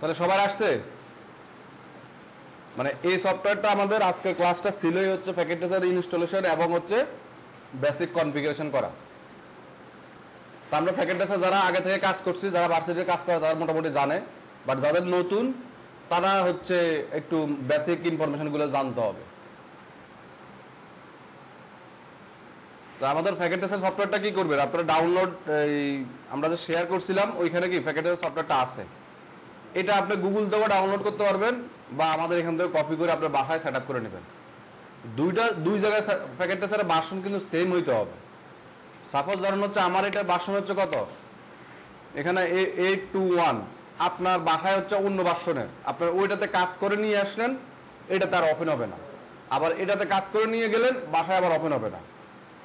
তাহলে সবার আসছে? মানে এই সফটওয়্যারটা আমাদের আজকের ক্লাসটা ছিলই হচ্ছে প্যাকেট ট্রেসার ইনস্টলেশন এবং হচ্ছে বেসিক কনফিগারেশন করা। তো আমরা প্যাকেট ট্রেসার যারা আগে থেকে কাজ করছি, যারা ভার্সিটিতে কাজ করে তারা মোটামুটি জানে, বাট যাদের নতুন তারা হচ্ছে একটু বেসিক ইনফরমেশনগুলো জানতে হবে। তো আমাদের প্যাকেট ট্রেসার সফটওয়্যারটা কি করবেন আপনারা ডাউনলোড, এই আমরা যে শেয়ার করছিলাম ওইখানে কি প্যাকেট ট্রেসার সফটওয়্যারটা আছে। এটা আপনি গুগল থেকেও ডাউনলোড করতে পারবেন বা আমাদের এখান থেকে কপি করে আপনার বাসায় সেট আপ করে নেবেন। দুই জায়গায় প্যাকেট ট্রেসারের ভার্সন কিন্তু সেম হইতে হবে। সাপোজ ধরেন হচ্ছে আমার এটা ভার্সন হচ্ছে কত, এখানে 821, আপনার বাসায় হচ্ছে অন্য ভার্সনের, আপনার ওইটাতে কাজ করে নিয়ে আসলেন, এটা তার ওপেন হবে না। আবার এটাতে কাজ করে নিয়ে গেলেন, বাসায় আবার ওপেন হবে না।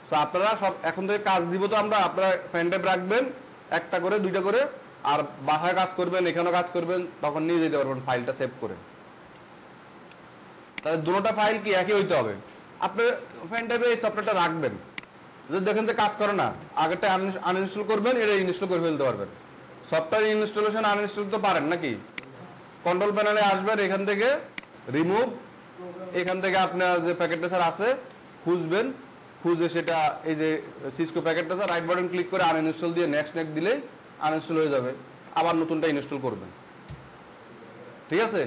তো আপনারা সব এখন থেকে কাজ দিব, তো আমরা আপনারা পেন ড্রাইভ রাখবেন একটা করে দুইটা করে, আর বাসায় কাজ করবেন, এখানেও কাজ করবেন, তখন নিয়ে যেতে পারবেন ফাইলটা সেভ করে। তাহলে দুটোটা ফাইল কি একই হইতে হবে। আপনি পেন ড্রাইভে এই সফটওয়্যারটা রাখবেন, যদি দেখেন যে কাজ করে না, আগেরটা আনইনস্টল করবেন, এটা ইনস্টল করে ফেলতে পারবেন। সফটওয়্যার ইনস্টলেশন আনইনস্টল তো পারেন নাকি? কন্ট্রোল প্যানেলে আসবেন, এখান থেকে রিমুভ, এখান থেকে আপনার যে প্যাকেট ট্রেসার আছে খুঁজবেন, খুঁজে সেটা এই যে Cisco packet tracer right button click করে আনইনস্টল দিয়ে নেক্সট দিলেই আনইনস্টল হয়ে যাবে, আবার নতুনটা ইনস্টল করবেন। ঠিক আছে?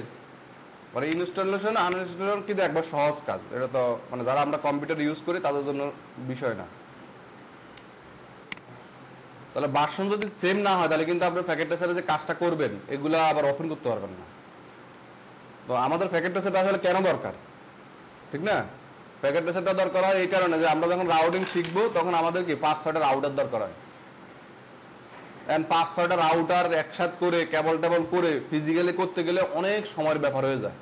মানে ইনস্টলেশন আনইনস্টলেশন কিন্তু একবার সহজ কাজ, এটা তো মানে যারা আমরা কম্পিউটার ইউজ করি তাদের জন্য বিষয় না। তাহলে ভার্সন যদি সেম না হয় তাহলে কিন্তু আপনি প্যাকেট ট্রেসারে যে কাজটা করবেন এগুলা আবার ওপেন করতে পারবেন না। তো আমাদের প্যাকেট ট্রেসারটা আসলে কেন দরকার, ঠিক না? প্যাকেট ট্রেসারটা দরকার হয় এই কারণে যে আমরা যখন রাউটিং শিখবো তখন আমাদের কি 5-6টা রাউটার দরকার হয়। এন্ড 5-6টা রাউটার একসাথে করে কেবল টেবল করে ফিজিক্যালি করতে গেলে অনেক সময়ের ব্যাপার হয়ে যায়।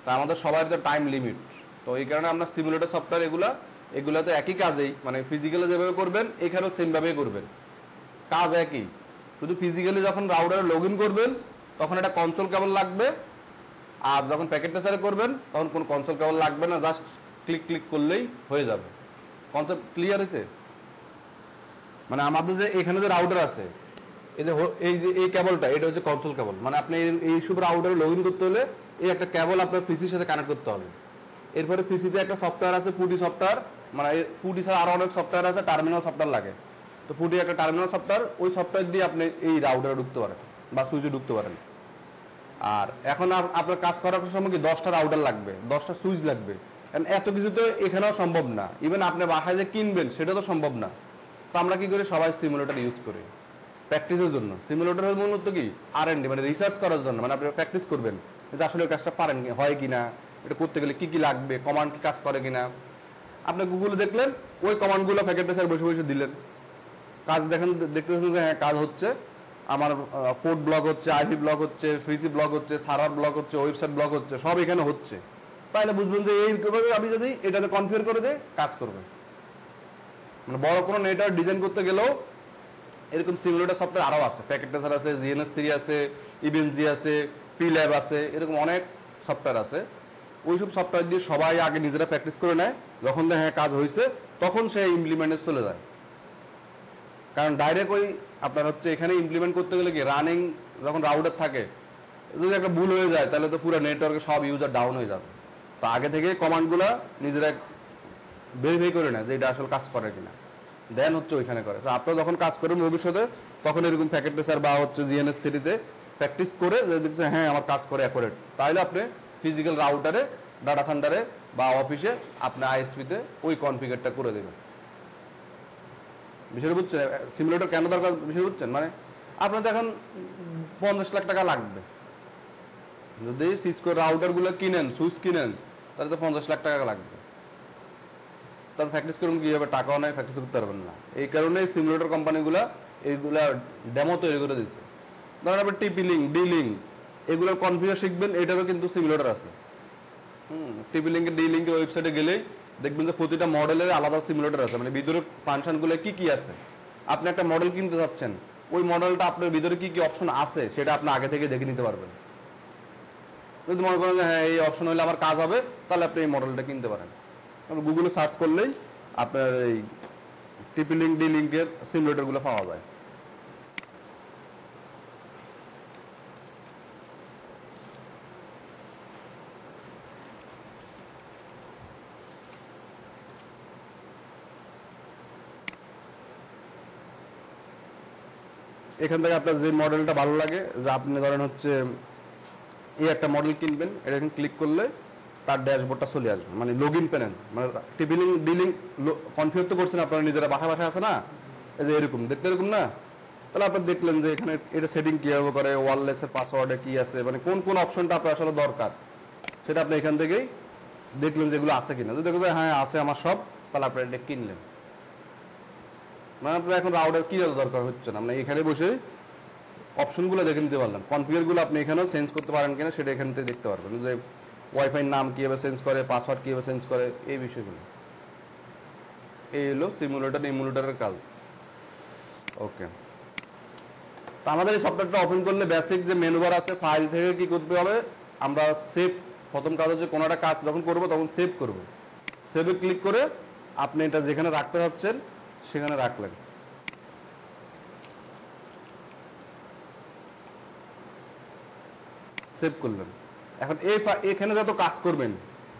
তা আমাদের সবার তো টাইম লিমিট, তো এই কারণে আমরা সিমুলেটর সফটওয়্যার এগুলাতে একই কাজেই, মানে ফিজিক্যালি যেভাবে করবেন এখানেও সেমভাবেই করবেন, কাজ একই। শুধু ফিজিক্যালি যখন রাউটারে লগ ইন করবেন তখন একটা কনসোল কেবল লাগবে, আর যখন প্যাকেট ট্রেসারে করবেন তখন কোনো কনসোল কেবল লাগবে না, জাস্ট ক্লিক করলেই হয়ে যাবে। কনসেপ্ট ক্লিয়ার হয়েছে? মানে আমাদের যে এখানে যে রাউটার আছে, এই কেবলটা এটা হচ্ছে কনসোল কেবল। মানে আপনি এই সব রাউটারে লগ ইন করতে হলে এই একটা কেবল আপনার পিসির সাথে কানেক্ট করতে হবে। এরপরে পিসিতে একটা সফটওয়্যার আছে পুটি সফটওয়্যার, মানে পুটি ছাড়া আরো অনেক সফটওয়্যার আছে, টার্মিনাল সফটওয়্যার লাগে। তো পুটি একটা টার্মিনাল সফটওয়্যার, ওই সফটওয়্যার দিয়ে আপনি এই রাউটারে ঢুকতে পারেন বা সুইচে ঢুকতে পারেন। আর এখন আপনার কাজ করার সময় কি 10টা রাউটার লাগবে, 10টা সুইচ লাগবে, এত কিছু তো এখানেও সম্ভব না। ইভেন আপনি বাসায় যে কিনবেন সেটা তো সম্ভব না। তো আমরা কি করি, সবাই সিমুলেটর ইউজ করি প্র্যাকটিসের জন্য। সিমুলেটরের মূলত কি R&D, মানে রিসার্চ করার জন্য, মানে আপনি প্র্যাকটিস করবেন যে আসলে ওই কাজটা পারেন হয় কিনা, এটা করতে গেলে কি কি লাগবে, কমান্ড কি কাজ করে কিনা। আপনি গুগলে দেখলেন, ওই কমান্ডগুলো প্যাকেট ট্রেসার বসে বসে দিলেন, কাজ দেখতেছেন যে হ্যাঁ কাজ হচ্ছে, আমার পোর্ট ব্লক হচ্ছে, আইপি ব্লক হচ্ছে, ফ্রিসি ব্লক হচ্ছে, সার্ভার ব্লক হচ্ছে, ওয়েবসাইট ব্লক হচ্ছে, সব এখানে হচ্ছে। তাহলে বুঝবেন যে এইভাবে আমি যদি এটাতে কনফিগার করে দিই কাজ করবে। মানে বড় কোনো নেটওয়ার্ক ডিজাইন করতে গেলেও এরকম সিমুলেটর সফটওয়্যার আরও আছে, প্যাকেট ট্রেসার আছে, GNS3 আছে, ইভেনজি আছে, P-Lab আছে, এরকম অনেক সফটওয়্যার আছে। ওইসব সফটওয়্যার দিয়ে সবাই আগে নিজেরা প্র্যাকটিস করে নেয়, যখন হ্যাঁ কাজ হয়েছে তখন সে ইমপ্লিমেন্টে চলে যায়। কারণ ডাইরেক্ট ওই আপনার হচ্ছে এখানে ইমপ্লিমেন্ট করতে গেলে কি রানিং যখন রাউটার থাকে, যদি একটা ভুল হয়ে যায় তাহলে তো পুরো নেটওয়ার্কে সব ইউজার ডাউন হয়ে যাবে। তো আগে থেকে কমান্ডগুলো নিজেরা ভেরিফাই করে নেয় যে এটা আসলে কাজ করে কিনা, দেন হচ্ছে ওইখানে করে। তো আপনারা যখন কাজ করবেন ভবিষ্যতে তখন এরকম প্যাকেট ট্রেসার বা হচ্ছে GNS3-তে প্র্যাকটিস করে দেখছে হ্যাঁ আমার কাজ করে অ্যাকুরেট, তাহলে আপনি ফিজিক্যাল রাউটারে, ডাটা সেন্টারে বা অফিসে আপনি ISP-তে ওই কনফিগারটা করে দেবেন। বিষয়টা বুঝছেন? সিমুলেটর কেন দরকার বিষয় বুঝছেন? মানে আপনার এখন 50 লাখ টাকা লাগবে, যদি সিসকো রাউটারগুলো কিনেন, সুইচ কিনেন, তাহলে তো 50 লাখ টাকা লাগবে। তার প্র্যাকটিস করুন কীভাবে, টাকাও নেই, প্র্যাকটিস করতে পারবেন না। এই কারণে সিমুলেটর কোম্পানিগুলো এইগুলা ডেমো তৈরি করে দিচ্ছে। ধরেন আপনি TP-Link, D-Link এগুলোর কনফিগার শিখবেন, এটারও কিন্তু সিমুলেটর আছে। TP-Link-এর D-Link-এর ওয়েবসাইটে গেলেই দেখবেন যে প্রতিটা মডেলের আলাদা সিমুলেটর আছে, মানে ভিতরে ফাংশনগুলো কি কি আছে। আপনি একটা মডেল কিনতে চাচ্ছেন, ওই মডেলটা আপনার ভিতরে কি কি অপশন আছে সেটা আপনি আগে থেকে দেখে নিতে পারবেন। যদি মনে করেন যে হ্যাঁ এই অপশন হলে আমার কাজ হবে, তাহলে আপনি এই মডেলটা কিনতে পারেন। গুগলে সার্চ করলেই আপনার এই TP-Link, D-Link-এর সিমুলেটরগুলো পাওয়া যায়। এখান থেকে আপনার যে মডেলটা ভালো লাগে, যে আপনি ধরেন হচ্ছে এই একটা মডেল কিনবেন, এটা এখানে ক্লিক করলে তার ড্যাশবোর্ডটা চলে আসবে, মানে লগ ইন প্যানেল, মানে টিবিলিং ডিলিং কনফিগার তো করছেন আপনারা নিজেরা, বাসায় আছে না, এই যে এরকম দেখতে এরকম না, তাহলে আপনি দেখলেন যে এখানে এটা সেটিং কীভাবে করে, ওয়ারলেসের পাসওয়ার্ডে কি আছে, মানে কোন কোন অপশনটা আপনার আসলে দরকার সেটা আপনি এখান থেকেই দেখলেন যেগুলো আছে কিনা। যদি দেখো যে হ্যাঁ আছে আমার সব, তাহলে আপনি এটা কিনলেন। মানে আপনার এখন রাউটার কি দরকার হচ্ছে না, মানে এখানে বসে অপশনগুলো দেখে নিতে পারলেন, কনফিগারগুলো আপনি এখানেও চেঞ্জ করতে পারেন কিনা সেটা এখান থেকে দেখতে পারবেন, যে ওয়াইফাই নাম কীভাবে চেঞ্জ করে, পাসওয়ার্ড কীভাবে চেঞ্জ করে, এই বিষয়গুলো। এই হলো সিমুলেটর ইমুলেটরের কাজ। ওকে, তো আমাদের এই সফটওয়্যারটা ওপেন করলে বেসিক যে মেনু বার আছে, ফাইল থেকে কি করতে হবে, আমরা সেভ, প্রথম কাজ হচ্ছে কোনো একটা কাজ যখন করবো তখন সেভ করব, সেভে ক্লিক করে আপনি এটা যেখানে রাখতে চাচ্ছেন সেখানে রাখলেন। সেভ করলেন। এখন এখানে যত কাজ করবেন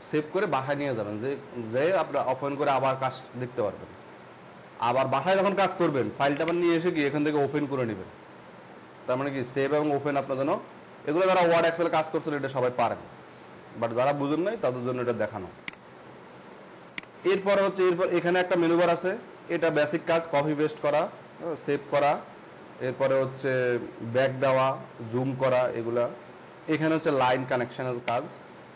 সেভ করে বাসায় নিয়ে যাবেন, যে আপনার ওপেন করে আবার কাজ দেখতে পারবেন। আবার বাসায় যখন কাজ করবেন ফাইলটা আবার নিয়ে এসে কি এখান থেকে ওপেন করে নেবেন। তার মানে কি সেভ এবং ওপেন আপনার জন্য, এগুলো যারা ওয়ার্ড এক্সেল কাজ করছেন এটা সবাই পারেন, বাট যারা বুঝেন নাই তাদের জন্য এটা দেখানো। এরপরে হচ্ছে এখানে একটা মেনু বার আছে, এটা বেসিক কাজ, কপি পেস্ট করা, সেভ করা, এরপরে হচ্ছে ব্যাক দেওয়া, জুম করা, এগুলা। এখানে হচ্ছে লাইন কানেকশনের কাজ,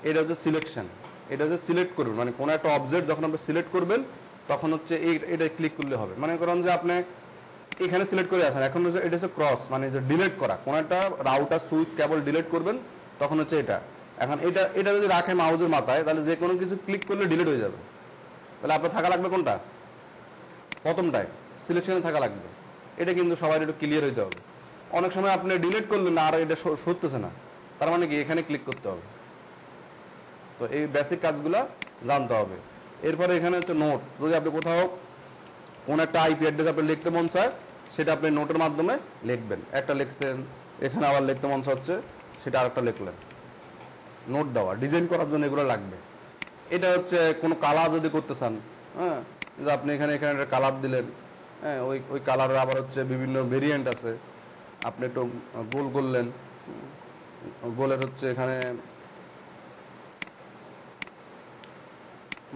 এটা হচ্ছে সিলেকশন, এটা হচ্ছে সিলেক্ট করবেন, মানে কোনো একটা অবজেক্ট যখন আপনি সিলেক্ট করবেন তখন হচ্ছে এটা ক্লিক করলে হবে। মানে করেন যে আপনি এখানে সিলেক্ট করে আসেন, এখন হচ্ছে এটা হচ্ছে ক্রস, মানে যে ডিলিট করা, কোনো একটা রাউটার সুইচ কেবল ডিলিট করবেন তখন হচ্ছে এটা। এখন এটা যদি রাখে মাউজের মাথায়, তাহলে যে কোনো কিছু ক্লিক করলে ডিলিট হয়ে যাবে। তাহলে আপনার থাকা লাগবে কোনটা, প্রথমটায় সিলেকশনে থাকা লাগবে। এটা কিন্তু সবাই একটু ক্লিয়ার হইতে হবে। অনেক সময় আপনি ডিলিট করলেন না আর এটা সরতেছে না, তার মানে কি এখানে ক্লিক করতে হবে। তো এই বেসিক কাজগুলা জানতে হবে। এরপরে এখানে হচ্ছে নোট, যদি আপনি কোথাও কোন একটা আইপি অ্যাড্রেস আপনি লিখতে মন চায় সেটা আপনি নোটের মাধ্যমে লিখবেন। একটা লিখছেন, এখানে আবার লিখতে মন চাচ্ছে সেটা আরেকটা লিখলেন। নোট দেওয়া, ডিজাইন করার জন্য এগুলো লাগবে। এটা হচ্ছে কোনো কালার যদি করতে চান, হ্যাঁ, যে আপনি এখানে একটা কালার দিলেন, হ্যাঁ, ওই কালারের আবার হচ্ছে বিভিন্ন ভেরিয়েন্ট আছে, আপনি একটু গোল করলেন, গোলের হচ্ছে এখানে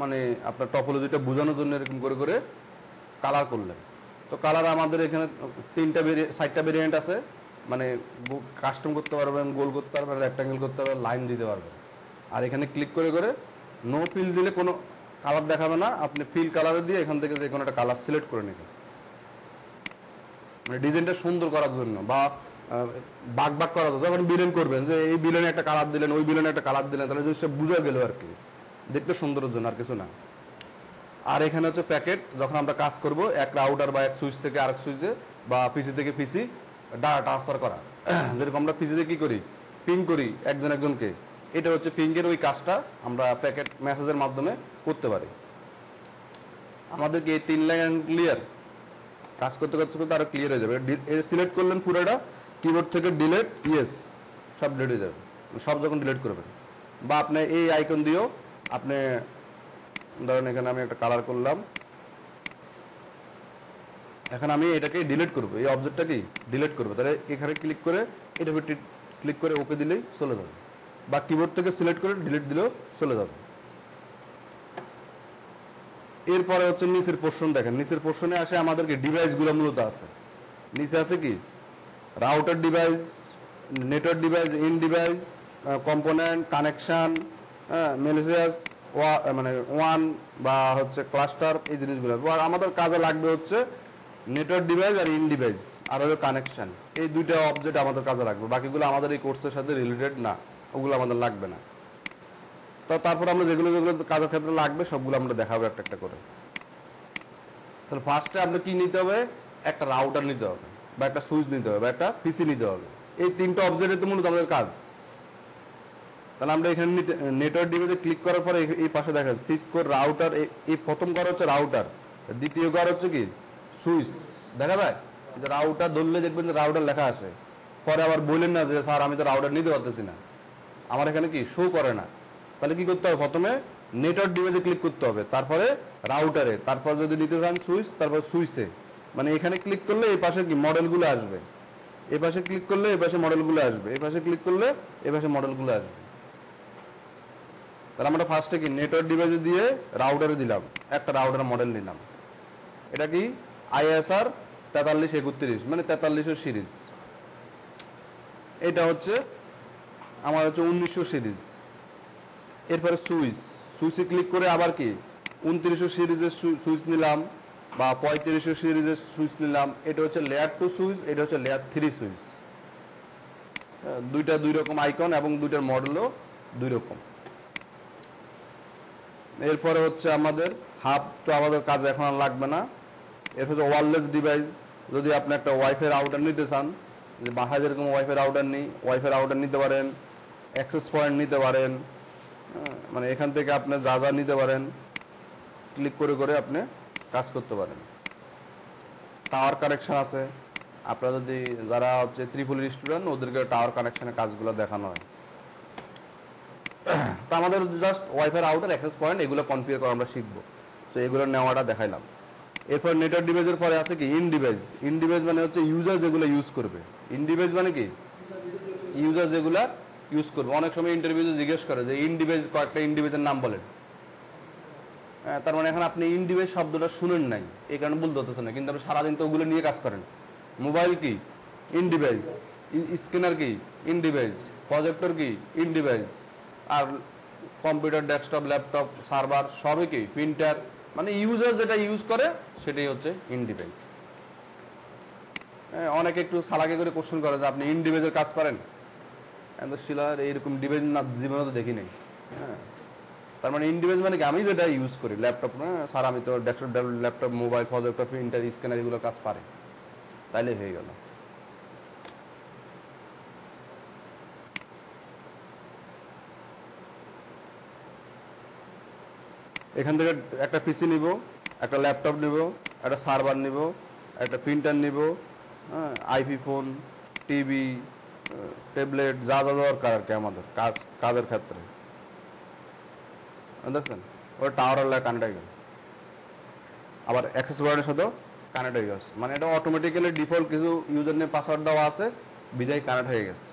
মানে আপনার টপোলজিটা বোঝানোর জন্য এরকম করে করে কালার করলেন। তো কালার আমাদের এখানে 4টা ভেরিয়েন্ট আছে, মানে কাস্টম করতে পারবেন, গোল করতে পারবেন, রেক্টাঙ্গেল করতে পারবেন, লাইন দিতে পারবেন। আর এখানে ক্লিক করে করে নো ফিল দিলে কোনো কালার দেখাবে না, আপনি ফিল কালারে দিয়ে এখান থেকে যে কোনো একটা কালার সিলেক্ট করে নেবেন, মানে ডিজাইনটা সুন্দর করার জন্য বা বাগ করার জন্য। যখন বিলেন করবেন, যে এই বিলেনে একটা কালার দিলেন, ওই বিলেনে একটা কালার দিলেন, তাহলে জিনিসটা বুঝা গেল আর কি, দেখতে সুন্দরের জন্য, আর কিছু না। আর এখানে হচ্ছে প্যাকেট, যখন আমরা কাজ করব এক রাউটার বা এক সুইচ থেকে আরেক সুইচে বা পিসি থেকে পিসি ডাটা ট্রান্সফার করা, যেরকম আমরা পিসিতে কি করি, পিং করি একজনকে, এটা হচ্ছে পিংয়ের ওই কাজটা আমরা প্যাকেট মেসেজের মাধ্যমে করতে পারি। আমাদেরকে এই 3 লাইন ক্লিয়ার, কাজ করতে করতে করতে আরো ক্লিয়ার হয়ে যাবে। সিলেক্ট করলেন পুরোটা, কিবোর্ড থেকে ডিলিট, ইয়েস, সব ডিলিট হয়ে যাবে, সব যখন ডিলিট করবেন। বা আপনি এই আইকন দিয়েও আপনি ধরেন এখানে আমি একটা কালার করলাম, এখন আমি এটাকে ডিলিট করবো, এই অবজেক্টটাকেই ডিলিট করবো, তাহলে এখানে ক্লিক করে এটা ক্লিক করে ওকে দিলেই চলে যাবে, বা কিবোর্ড থেকে সিলেক্ট করে ডিলিট দিলেও চলে যাবে। এরপরে হচ্ছে নিচের পোর্শন দেখেন, নিচের পোর্শনে আসে আমাদেরকে ডিভাইসগুলো মূলত আছে। নিচে আছে কি router device, network device, in device, component, connection, message, মানে ওয়ান বা হচ্ছে ক্লাস্টার, এই জিনিসগুলো। আর আমাদের কাজে লাগবে হচ্ছে নেটওয়ার্ক ডিভাইস আর ইন ডিভাইস আর হলো কানেকশন, এই দুইটা অবজেক্ট আমাদের কাজে লাগবে। বাকিগুলো আমাদের এই কোর্সের সাথে রিলেটেড না, ওগুলো আমাদের লাগবে না। তো তারপর আমরা যেগুলো যেগুলো কাজের ক্ষেত্রে লাগবে সবগুলো আমরা দেখাবো একটা একটা করে। তাহলে ফার্স্টে আপনার কি নিতে হবে, একটা রাউটার নিতে হবে, বা একটা সুইচ নিতে হবে, বা একটা পিসি নিতে হবে। এই 3টা অবজেক্টে তো মূলত আমাদের কাজ। তাহলে আমরা এখানে নেটওয়ার্ক ডিভাইসে ক্লিক করার পরে এই পাশে দেখেন সিসকো রাউটার, এই প্রথম ঘর হচ্ছে রাউটার, দ্বিতীয় ঘর হচ্ছে কি সুইচ, দেখা যায় যে রাউটার ধরলে দেখবেন যে রাউটার লেখা আছে। পরে আবার বললেন না যে স্যার আমি তো রাউটার নিতে পারতেছি না, আমার এখানে কি শো করে না। তাহলে কি করতে হবে, প্রথমে নেটওয়ার্ক ডিভাইসে ক্লিক করতে হবে, তারপরে রাউটারে, তারপর যদি নিতে চান সুইচ, তারপর সুইচে, মানে এখানে ক্লিক করলে এই পাশে কি মডেলগুলো আসবে। এই পাশে ক্লিক করলে এই পাশে মডেলগুলো আসবে, এই পাশে ক্লিক করলে এই পাশে মডেলগুলো আসবে। তাহলে আমরা ফার্স্টে কি নেটওয়ার্ক ডিভাইসে দিয়ে রাউটারে দিলাম, একটা রাউটার মডেল নিলাম। এটা কি ISR 4331, মানে 4300 সিরিজ। এটা হচ্ছে আমার হচ্ছে 1900 সিরিজ। এরপরে সুইচে ক্লিক করে আবার কি 2900 সিরিজের সুইচ নিলাম বা 3500 সিরিজের সুইচ নিলাম। এটা হচ্ছে লেয়ার 2 সুইচ, এটা হচ্ছে লেয়ার 3 সুইচ। দুইটা দুই রকম আইকন এবং দুইটার মডেলও দুই রকম। এরপরে হচ্ছে আমাদের হাব, তো আমাদের কাজ এখন আর লাগবে না। এরপরে ওয়্যারলেস ডিভাইস, যদি আপনি একটা ওয়াইফাই রাউটার নিতে চান, যে বাসায় যেরকম ওয়াইফাই রাউটার নেই, ওয়াইফাই রাউটার নিতে পারেন, অ্যাক্সেস পয়েন্ট নিতে পারেন, মানে এখান থেকে আপনি যা যা নিতে পারেন ক্লিক করে করে আপনি কাজ করতে পারেন। টাওয়ার কানেকশন আছে, আপনারা যদি যারা হচ্ছে ত্রিপলির স্টুডেন্ট ওদেরকে টাওয়ার কানেকশনের কাজগুলো দেখানো হয়। তো আমাদের just wifi router, access point এগুলো কনফিগার করা আমরা শিখবো। তো এগুলো নেওয়াটা দেখাইলাম। এরপর নেটওয়ার্ক ডিভাইসের পরে আছে কি ইন ডিভাইস। ইন ডিভাইস মানে হচ্ছে ইউজার যেগুলো ইউজ করবে। ইন ডিভাইস মানে কি ইউজার যেগুলা ইউজ করবে। অনেক সময় ইন্টারভিউতে জিজ্ঞেস করে যে ইন ডিভাইস, কয়েকটা ইন ডিভাইসের নাম বলেন। তার মানে এখন আপনি ইন ডিভাইস শব্দটা শুনেন নাই, এই কারণে বলতে হতেছে না, কিন্তু আপনি সারাদিন তো ওগুলো নিয়ে কাজ করেন। মোবাইল কি ইন ডিভাইস, স্ক্যানার কি ইন ডিভাইস, প্রজেক্টর কি ইন ডিভাইস, আর কম্পিউটার, ডেস্কটপ, ল্যাপটপ, সার্ভার সবই কি প্রিন্টার, মানে ইউজার যেটা ইউজ করে সেটাই হচ্ছে ইন ডিভাইস। অনেকে একটু সালাকে করে কোশ্চেন করে যে আপনি ইন ডিভাইসের কাজ পারেন, শিলার এইরকম ডিভাইস না জীবনে তো দেখি নাই। হ্যাঁ, তার মানে ইন ডিভাইস মানে কি আমি যেটা ইউজ করি, ল্যাপটপ না স্যার, আমি তো desktop, laptop, mobile, projector, printer, scanner এগুলো কাজ পারে, তাইলে হয়ে গেল। এখান থেকে একটা পিসি নিব, একটা ল্যাপটপ নিব, একটা সার্ভার নিব, একটা প্রিন্টার নিব, হ্যাঁ, আইপি ফোন, টিভি, ট্যাবলেট, যা যা দরকার আর কি আমাদের কাজের ক্ষেত্রে। দেখছেন ওটা টাওয়ার কানেক্ট হয়ে গেল, আবার অ্যাক্সেস ওয়ার্ডের সাথেও কানেক্ট হয়ে গেছে। মানে এটা অটোমেটিক্যালি ডিফল্ট কিছু ইউজার নেম পাসওয়ার্ড দেওয়া আছে, বিদায় কানেক্ট হয়ে গেছে।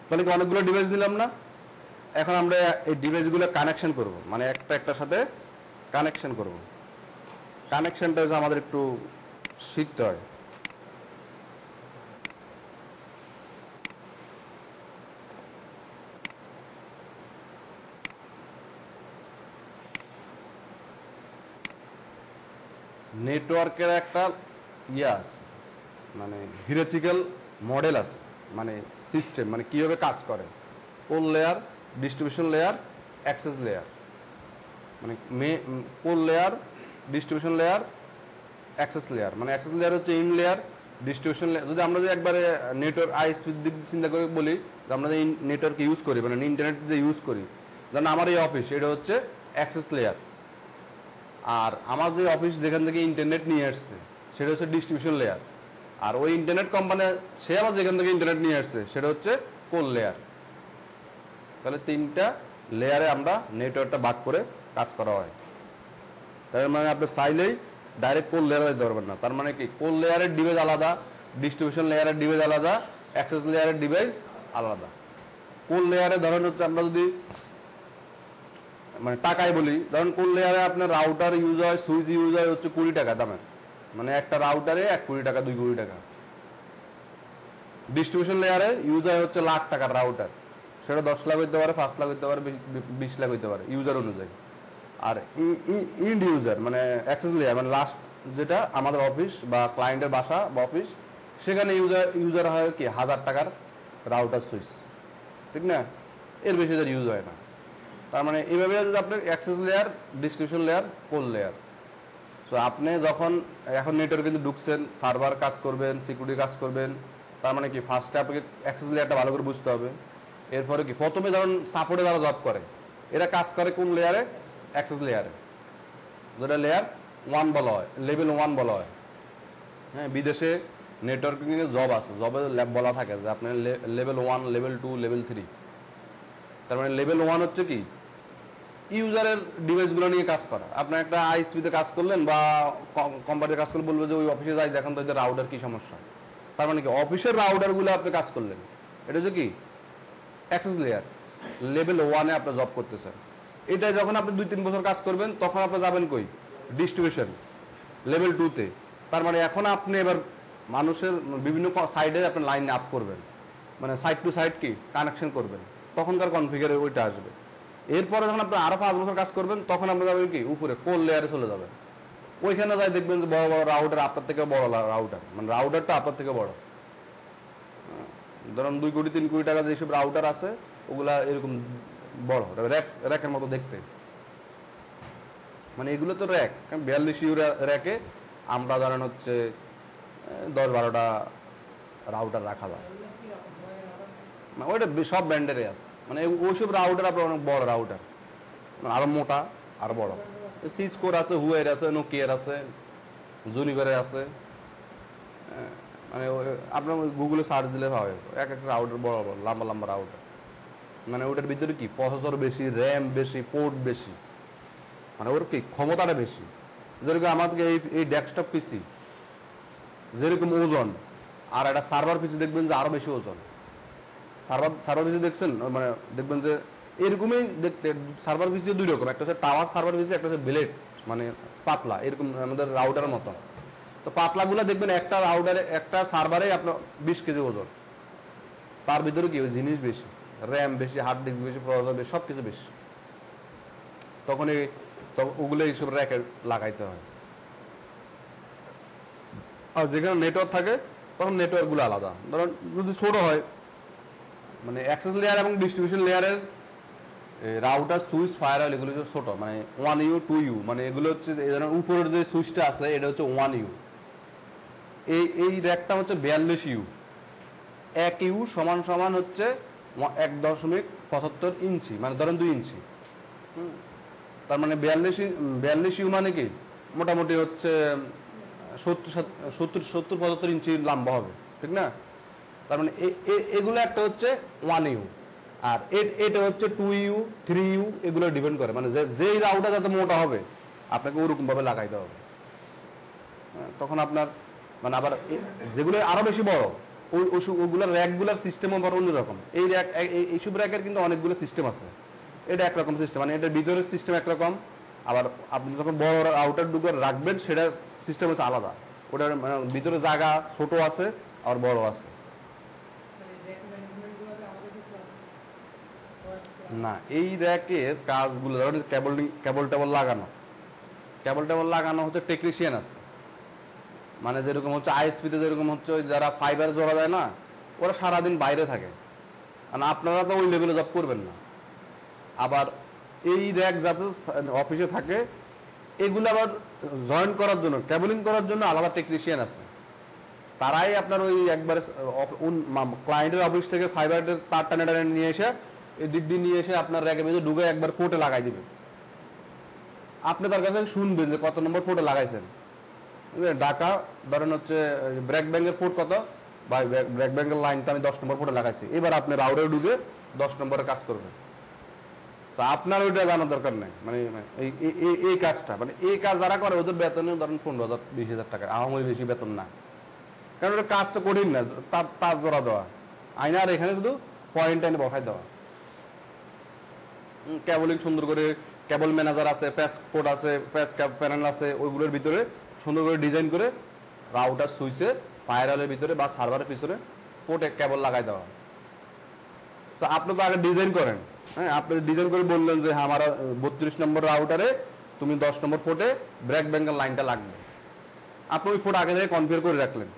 তাহলে কি অনেকগুলো ডিভাইস নিলাম না? এখন আমরা এই ডিভাইসগুলো কানেকশন করব, মানে একটা একটার সাথে কানেকশন করব। কানেকশনটা আমাদের একটু শিখতে হয়। নেটওয়ার্কের একটা ইয়ে আছে, মানে হিরার্চিক্যাল মডেল আছে, মানে সিস্টেম, মানে কিভাবে কাজ করে। Core layer, distribution layer, access layer, মানে core layer, distribution layer, access layer. মানে অ্যাক্সেস লেয়ার হচ্ছে ইন লেয়ার, ডিস্ট্রিবিউশন লেয়ার। যদি আমরা যদি একবারে নেটওয়ার্ক আইএসপির দিক চিন্তা করে বলি, যে আমরা যে নেটওয়ার্ক ইউজ করি, মানে ইন্টারনেট যে ইউজ করি, যেমন আমার এই অফিস, এটা হচ্ছে অ্যাক্সেস লেয়ার। আর আমার যে অফিস যেখান থেকে ইন্টারনেট নিয়ে আসছে সেটা হচ্ছে ডিস্ট্রিবিউশন লেয়ার। আর ওই ইন্টারনেট কোম্পানি সে আবার যেখান থেকে ইন্টারনেট নিয়ে আসছে সেটা হচ্ছে কোর লেয়ার। তাহলে তিনটা লেয়ারে আমরা নেটওয়ার্কটা ভাগ করে কাজ করা হয়। তার মানে আপনি চাইলেই ডাইরেক্ট কোর লেয়ারে দিতে পারবেন না। তার মানে কি কোর লেয়ারের ডিভাইস আলাদা, ডিস্ট্রিবিউশন লেয়ারের ডিভাইস আলাদা, অ্যাক্সেস লেয়ারের ডিভাইস আলাদা। কোর লেয়ারে ধরেন হচ্ছে আমরা যদি মানে টাকায় বলি, ধরুন কোর লেয়ারে আপনার রাউটার ইউজ হয়, সুইচ ইউজ হয় হচ্ছে 20 টাকা দামের, মানে একটা রাউটারে 1 কোটি টাকা, 2 কোটি টাকা। ডিস্ট্রিবিউশন লেয়ারে ইউজ হয় হচ্ছে লাখ টাকার রাউটার, সেটা 10 লাখ হইতে পারে, 5 লাখ হইতে পারে, 20 লাখ হইতে পারে ইউজার অনুযায়ী। আর ইন্ড ইউজার মানে অ্যাক্সেস লেয়ার, মানে লাস্ট যেটা আমাদের অফিস বা ক্লায়েন্টের বাসা বা অফিস, সেখানে ইউজার হয় কি 1000 টাকার রাউটার সুইচ, ঠিক না? এর বেশি তার ইউজ হয় না। তার মানে এইভাবে যদি আপনার access layer, distribution layer, core layer. তো আপনি যখন এখন নেটওয়ার্কে কিন্তু ঢুকছেন, সার্ভার কাজ করবেন, সিকিউরিটি কাজ করবেন, তার মানে কি ফার্স্টে আপনাকে অ্যাক্সেস লেয়ারটা ভালো করে বুঝতে হবে। এরপরে কি প্রথমে যখন সাপোর্টে যারা জব করে, এরা কাজ করে কোন লেয়ারে? অ্যাক্সেস লেয়ারে, যেটা লেয়ার 1 বলা হয়, লেভেল 1 বলা হয়। হ্যাঁ, বিদেশে নেটওয়ার্কিং এর জব আছে, জবে বলা থাকে যে আপনার লেভেল 1, লেভেল 2, লেভেল 3। তার মানে লেভেল 1 হচ্ছে কি ইউজারের ডিভাইসগুলো নিয়ে কাজ করা। আপনার একটা আইএসপিতে কাজ করলেন বা কোম্পানিতে কাজ করলে বলবে যে ওই অফিসে যাই দেখেন তো যে রাউটার কি সমস্যা। তার মানে কি অফিসের রাউটারগুলো আপনি কাজ করলেন, এটা হচ্ছে কি অ্যাক্সেস লেয়ার লেভেল 1-এ আপনি জব করতেছেন। এটা যখন আপনি 2-3 বছর কাজ করবেন তখন আপনি যাবেন কই ডিস্ট্রিবিউশন লেভেল 2-তে। তার মানে এখন আপনি এবার মানুষের বিভিন্ন সাইডে আপনি লাইন আপ করবেন, মানে সাইড টু সাইড কি কানেকশন করবেন, তখনকার কনফিগারে ওইটা আসবে। এরপরে যখন আপনি আরো 5 বছর কাজ করবেন তখন আপনি যাবেন কি উপরে কোর লেয়ারে চলে যাবেন। ওইখানে যাই দেখবেন যে বড় বড় রাউটার আপনার থেকে বড় রাউটার, মানে রাউটারটা আপনার থেকে বড়। ধরুন 2 কোটি 3 কোটি টাকা যেসব রাউটার আছে ওগুলা এরকম বড় র্যাকের মতো দেখতে, মানে এগুলো তো র্যাক। 42 ইউ র্যাকে আমরা ধরেন হচ্ছে 10-12টা রাউটার রাখা যায়। ওইটা সব ব্র্যান্ডেরই আছে, মানে ওইসব রাউটার আপনার অনেক বড় রাউটার, আরো মোটা আরো বড়। সিসকোর আছে, হুয়ের আছে, নোকিয়ার আছে, জুনিভারের আছে, মানে আপনার গুগলে সার্চ দিলে হবে এক একটা রাউটার বড় বড় লম্বা লম্বা রাউটার। মানে ওটার ভিতরে কি প্রসেসর বেশি, র্যাম বেশি, পোর্ট বেশি, মানে ওর কি ক্ষমতাটা বেশি। যেরকম আমাদেরকে এই ডেস্কটপ পিসি যেরকম ওজন, আর একটা সার্ভার পিসি দেখবেন যে আরো বেশি ওজন। সার্ভার পিসি দেখছেন, মানে দেখবেন যে এরকমই দেখতে। সার্ভার পিসি 2 রকম, একটা হচ্ছে টাওয়ার সার্ভার পিসি, একটা হচ্ছে ব্লেড, মানে পাতলা এরকম আমাদের রাউটারের মতো। তো পাতলাগুলো দেখবেন একটা রাউটারে একটা সার্ভারে আপনার 20 কেজি ওজন। তার ভিতরে কি ওই জিনিস বেশি, র্যাম বেশি, হার্ড ডিস্ক বেশি, প্রসেসর বেশি, সব কিছু বেশি। তখন ওগুলো এইসব র্যাকে লাগাইতে হয়। আর যেখানে নেটওয়ার্ক থাকে তখন নেটওয়ার্কগুলো আলাদা। ধরুন যদি ছোট হয়, মানে অ্যাক্সেস লেয়ার এবং ডিস্ট্রিবিউশন লেয়ারের রাউটার সুইচ ফায়ার অয়েল এগুলো হচ্ছে ছোট, মানে 1U 2U, মানে এগুলো হচ্ছে উপরের যে সুইচটা আছে এটা হচ্ছে 1U। এই র্যাকটা হচ্ছে 42U। 1U সমান সমান হচ্ছে 1.75 ইঞ্চি, মানে ধরেন 2 ইঞ্চি। তার মানে 42U মানে কি মোটামুটি হচ্ছে 70-75 ইঞ্চি লম্বা হবে, ঠিক না? তার মানে এগুলো একটা হচ্ছে 1U, আর এটা হচ্ছে 2U 3U, এগুলো ডিপেন্ড করে, মানে যেই রাউটার যাতে মোটা হবে আপনাকে ওরকম ভাবে লাগাইতে হবে। তখন আপনার মানে আবার যেগুলো আরো বেশি বড় ওগুলোর র্যাকগুলোর সিস্টেম আবার অন্যরকম। এই র্যাক এইসব র্যাকের কিন্তু অনেকগুলো সিস্টেম আছে। এটা একরকম সিস্টেম, মানে এটার ভিতরের সিস্টেম একরকম, আবার আপনি যখন বড় আউটার ডুকার রাখবেন সেটার সিস্টেম হচ্ছে আলাদা। ওটার মানে ভিতরে জায়গা ছোট আছে আর বড় আছে। না, এই র্যাকের কাজগুলো ধরুন কেবল টেবল লাগানো হচ্ছে টেকনিশিয়ান আছে, মানে যেরকম হচ্ছে আইএসপিতে যেরকম হচ্ছে যারা ফাইবার জোড়া যায় না, ওরা সারাদিন বাইরে থাকে, আর আপনারা তো ওই লেভেলে জব করবেন না। আবার এই র্যাক যাতে অফিসে থাকে এগুলো আবার জয়েন করার জন্য, কেবলিং করার জন্য আলাদা টেকনিশিয়ান আছে। তারাই আপনার ওই একবারে ক্লায়েন্টের অফিস থেকে ফাইবারের তার টানে নিয়ে এসে এই দিক দিয়ে নিয়ে এসে আপনার র্যাকের মধ্যে ঢুকে একবার পোর্টে লাগাই দিবে। আপনি তার কাছে শুনবেন যে কত নম্বর পোর্টে লাগাইছেন। ঢাকা ধরেন হচ্ছে ব্র্যাক ব্যাংকের পোর্ট কত, বা ব্র্যাক ব্যাংকের লাইনটা আমি 10 নম্বর পোর্টে লাগাইছি, এবার আপনি রাউটারে ঢুকে 10 নম্বরে কাজ করবেন। তো আপনার ওইটা জানার দরকার নেই, মানে এই কাজটা, মানে এই কাজ যারা করে ওদের বেতনে ধরেন 15,000-20,000 টাকা, আমার বেশি বেতন না, কারণ ওটা কাজ তো কঠিন না, তার জোড়া দেওয়া আইনা, আর এখানে শুধু পয়েন্ট আইনে বসাই দেওয়া। কেবলিং সুন্দর করে, কেবল ম্যানেজার আছে, প্যাস কোড আছে, প্যাস প্যানেল আছে, ওইগুলোর ভিতরে সুন্দর করে ডিজাইন করে রাউটার সুইচে ফায়ারওয়ালের ভিতরে বা সার্ভারের পিছনে পোর্টে কেবল লাগাই দেওয়া। তো আপনি তো আগে ডিজাইন করেন, হ্যাঁ, আপনি ডিজাইন করে বললেন যে আমার 32 নম্বর রাউটারে তুমি 10 নম্বর পোর্টে ব্র্যাক ব্যাংকের লাইনটা লাগবে। আপনি ওই পোর্ট আগে থেকে কনফিগার করে রাখলেন,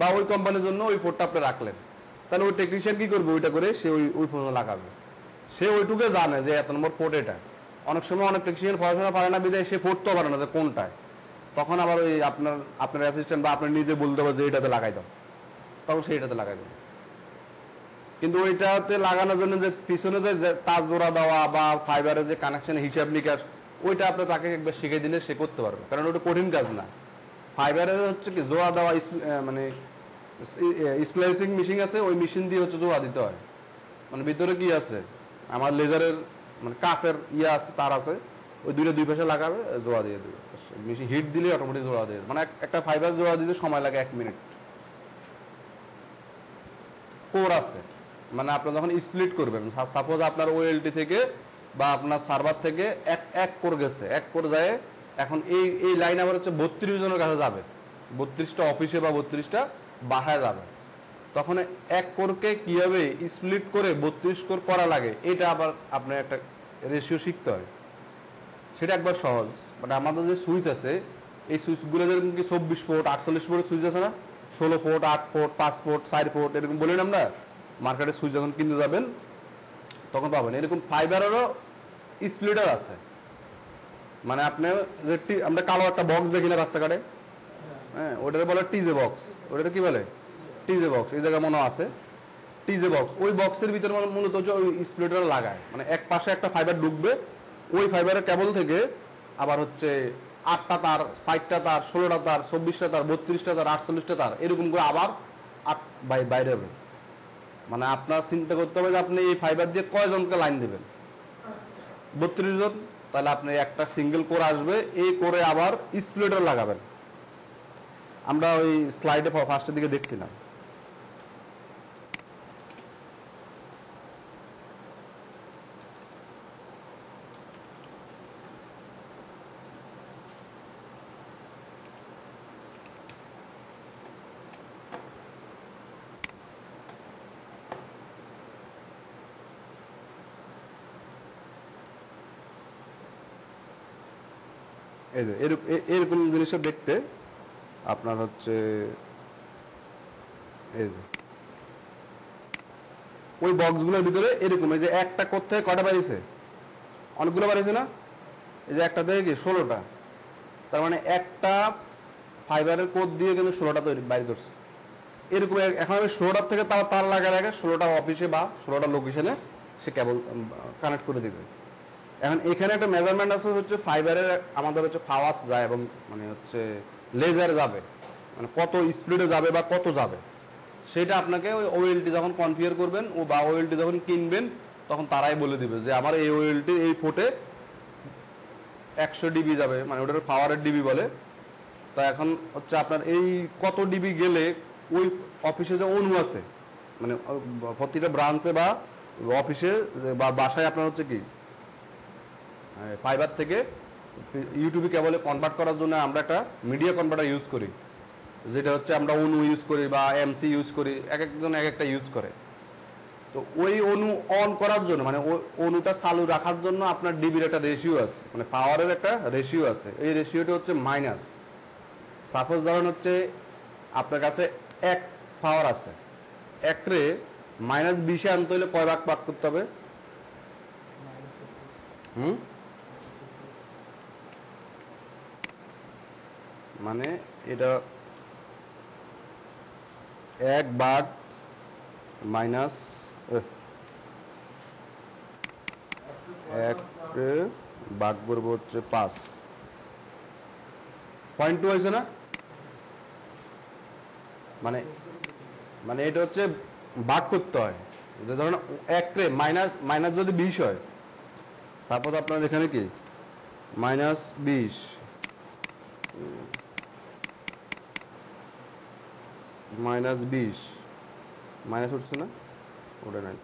বা ওই কোম্পানির জন্য ওই পোর্টটা আপনি রাখলেন। তাহলে ওই টেকনিশিয়ান কি করবে, ওইটা করে সে ওই ফোনে লাগাবে। সে ওইটুকু জানে যে এত নম্বর পোর্ট এটা। অনেক সময় অনেক টেকনিশিয়ান পড়াশোনা পারে না, বিদায় সে পড়তেও পারে না যে কোনটায়। তখন আবার ওই আপনার অ্যাসিস্ট্যান্ট বা আপনি নিজে বলতে পারে যে এটাতে লাগাই দাও, তখন সেইটাতে লাগাই দেবে। কিন্তু ওইটাতে লাগানোর জন্য যে পিছনে যে তার জোড়া দেওয়া বা ফাইবারের যে কানেকশন হিসাব নিকাশ, ওইটা আপনি তাকে একবার শিখে দিলে সে করতে পারবে, কারণ ওটা কঠিন কাজ না। ফাইবারের হচ্ছে কি জোড়া দেওয়া, মানে স্প্লাইসিং মেশিন আছে, ওই মেশিন দিয়ে হচ্ছে জোড়া দিতে হয়। মানে ভিতরে কি আছে, আমার লেজারের মানে কাঁচের আছে, তার আছে, ওই দুই পাশে লাগাবে, জোড়া দিয়ে দেবে, মেশিন হিট দিলে অটোমেটিক জোড়া দিয়ে, মানে একটা ফাইবার জোড়া দিতে সময় লাগে 1 মিনিট। কোর আছে, মানে আপনি যখন স্প্লিট করবেন, সাপোজ আপনার ওএলটি থেকে বা আপনার সার্ভার থেকে এক কোর গেছে, এক কোর যায়, এখন এই লাইন আবার হচ্ছে 32 জনের কাছে যাবে, 32টা অফিসে বা 32টা বাসায় যাবে, তখন এক কোরকে কিভাবে স্প্লিট করে 32 কোর করা লাগে, এটা আবার আপনার একটা রেশিও শিখতে হয়। সেটা একবার সহজ, মানে আমাদের যে সুইচ আছে, এই সুইচগুলো যেরকম কি 24 পোর্ট 48 পোর্টের সুইচ আছে না, 16 পোর্ট 8 পোর্ট 5 পোর্ট 4 পোর্ট এরকম বলেন আমরা, মার্কেটে সুইচ যখন কিনতে যাবেন তখন পাবেন। এরকম ফাইবারেরও স্প্লিটার আছে, মানে আপনি যে আমরা কালো একটা বক্স দেখি না রাস্তাঘাটে, হ্যাঁ, ওটার বলে টিজে বক্স, ওটা কি বলে টিজে বক্স, এই জায়গায় মনে আছে টিজে বক্স, ওই বক্সের ভিতরে মূলত হচ্ছে ওই স্প্লিটার লাগায়, মানে এক পাশে একটা ফাইবার ঢুকবে, ওই ফাইবারের কেবল থেকে আবার হচ্ছে 8টা তার 60টা তার 16টা তার 24টা তার 32টা তার 48টা তার এরকম করে আবার বাইরে হবে। মানে আপনার চিন্তা করতে হবে যে আপনি এই ফাইবার দিয়ে কয়জনকে লাইন দেবেন, 32 জন, তাহলে আপনি একটা সিঙ্গেল কোর আসবে, এই কোরে আবার স্প্লিটার লাগাবেন। আমরা ওই স্লাইডে ফার্স্টের দিকে দেখছিলাম। এই যে এরকম জিনিসটা দেখতে আপনার হচ্ছে এই যে ওই বক্সগুলোর ভিতরে এরকম, এই যে একটা কোর থেকে কটা বাড়িয়েছে, অনেকগুলো বাড়িয়েছে না, এই যে একটা থেকে কি 16টা, তার মানে একটা ফাইবারের কোর দিয়ে কিন্তু 16টা তৈরি বাইর করছে। এরকম এখন আমি 16টার থেকে তার লাগার আগে 16টা অফিসে বা 16টা লোকেশনে সে কেবল কানেক্ট করে দিবে। এখন এখানে একটা মেজারমেন্ট আছে হচ্ছে ফাইবারের আমাদের হচ্ছে পাওয়ার যায় এবং মানে হচ্ছে লেজার যাবে, মানে কত স্পিডে যাবে বা কত যাবে, সেটা আপনাকে ওই ওএলটি যখন কনফিগার করবেন ও বা ওএলটি যখন কিনবেন তখন তারাই বলে দিবে যে আমার এই ওএলটি এই ফোটে 100 ডিবি যাবে, মানে ওটার পাওয়ারের ডিবি বলে। তা এখন হচ্ছে আপনার এই কত ডিবি গেলে ওই অফিসে যে অনু আছে, মানে প্রতিটা ব্রাঞ্চে বা অফিসে বা বাসায় আপনার হচ্ছে কি ফাইবার থেকে ইউটিউবে কেবলে কনভার্ট করার জন্য আমরা একটা মিডিয়া কনভার্টার ইউজ করি, যেটা হচ্ছে আমরা অনু ইউজ করি বা এমসি ইউজ করি, এক একজন এক একটা ইউজ করে। তো ওই অনু অন করার জন্য মানে ওই অনুটা চালু রাখার জন্য আপনার ডিবির একটা রেশিও আছে, মানে পাওয়ারের একটা রেশিও আছে, এই রেশিওটা হচ্ছে মাইনাস। সাপোজ ধরেন হচ্ছে আপনার কাছে 1 পাওয়ার আছে, 1 রে -20 আনতে হলে কয় ভাগ ভাগ করতে হবে? মানে এটা 1 ভাগ মাইনাস 1 ভাগ করবো হচ্ছে 5, 0.2 হয়েছে না, মানে মানে এটা হচ্ছে ভাগ করতে হয়। ধরুন 1 রে মাইনাস যদি 20 হয়, সাপোজ আপনার এখানে কি -20 -20 মাইনাস উঠছে না, ওটা নাই,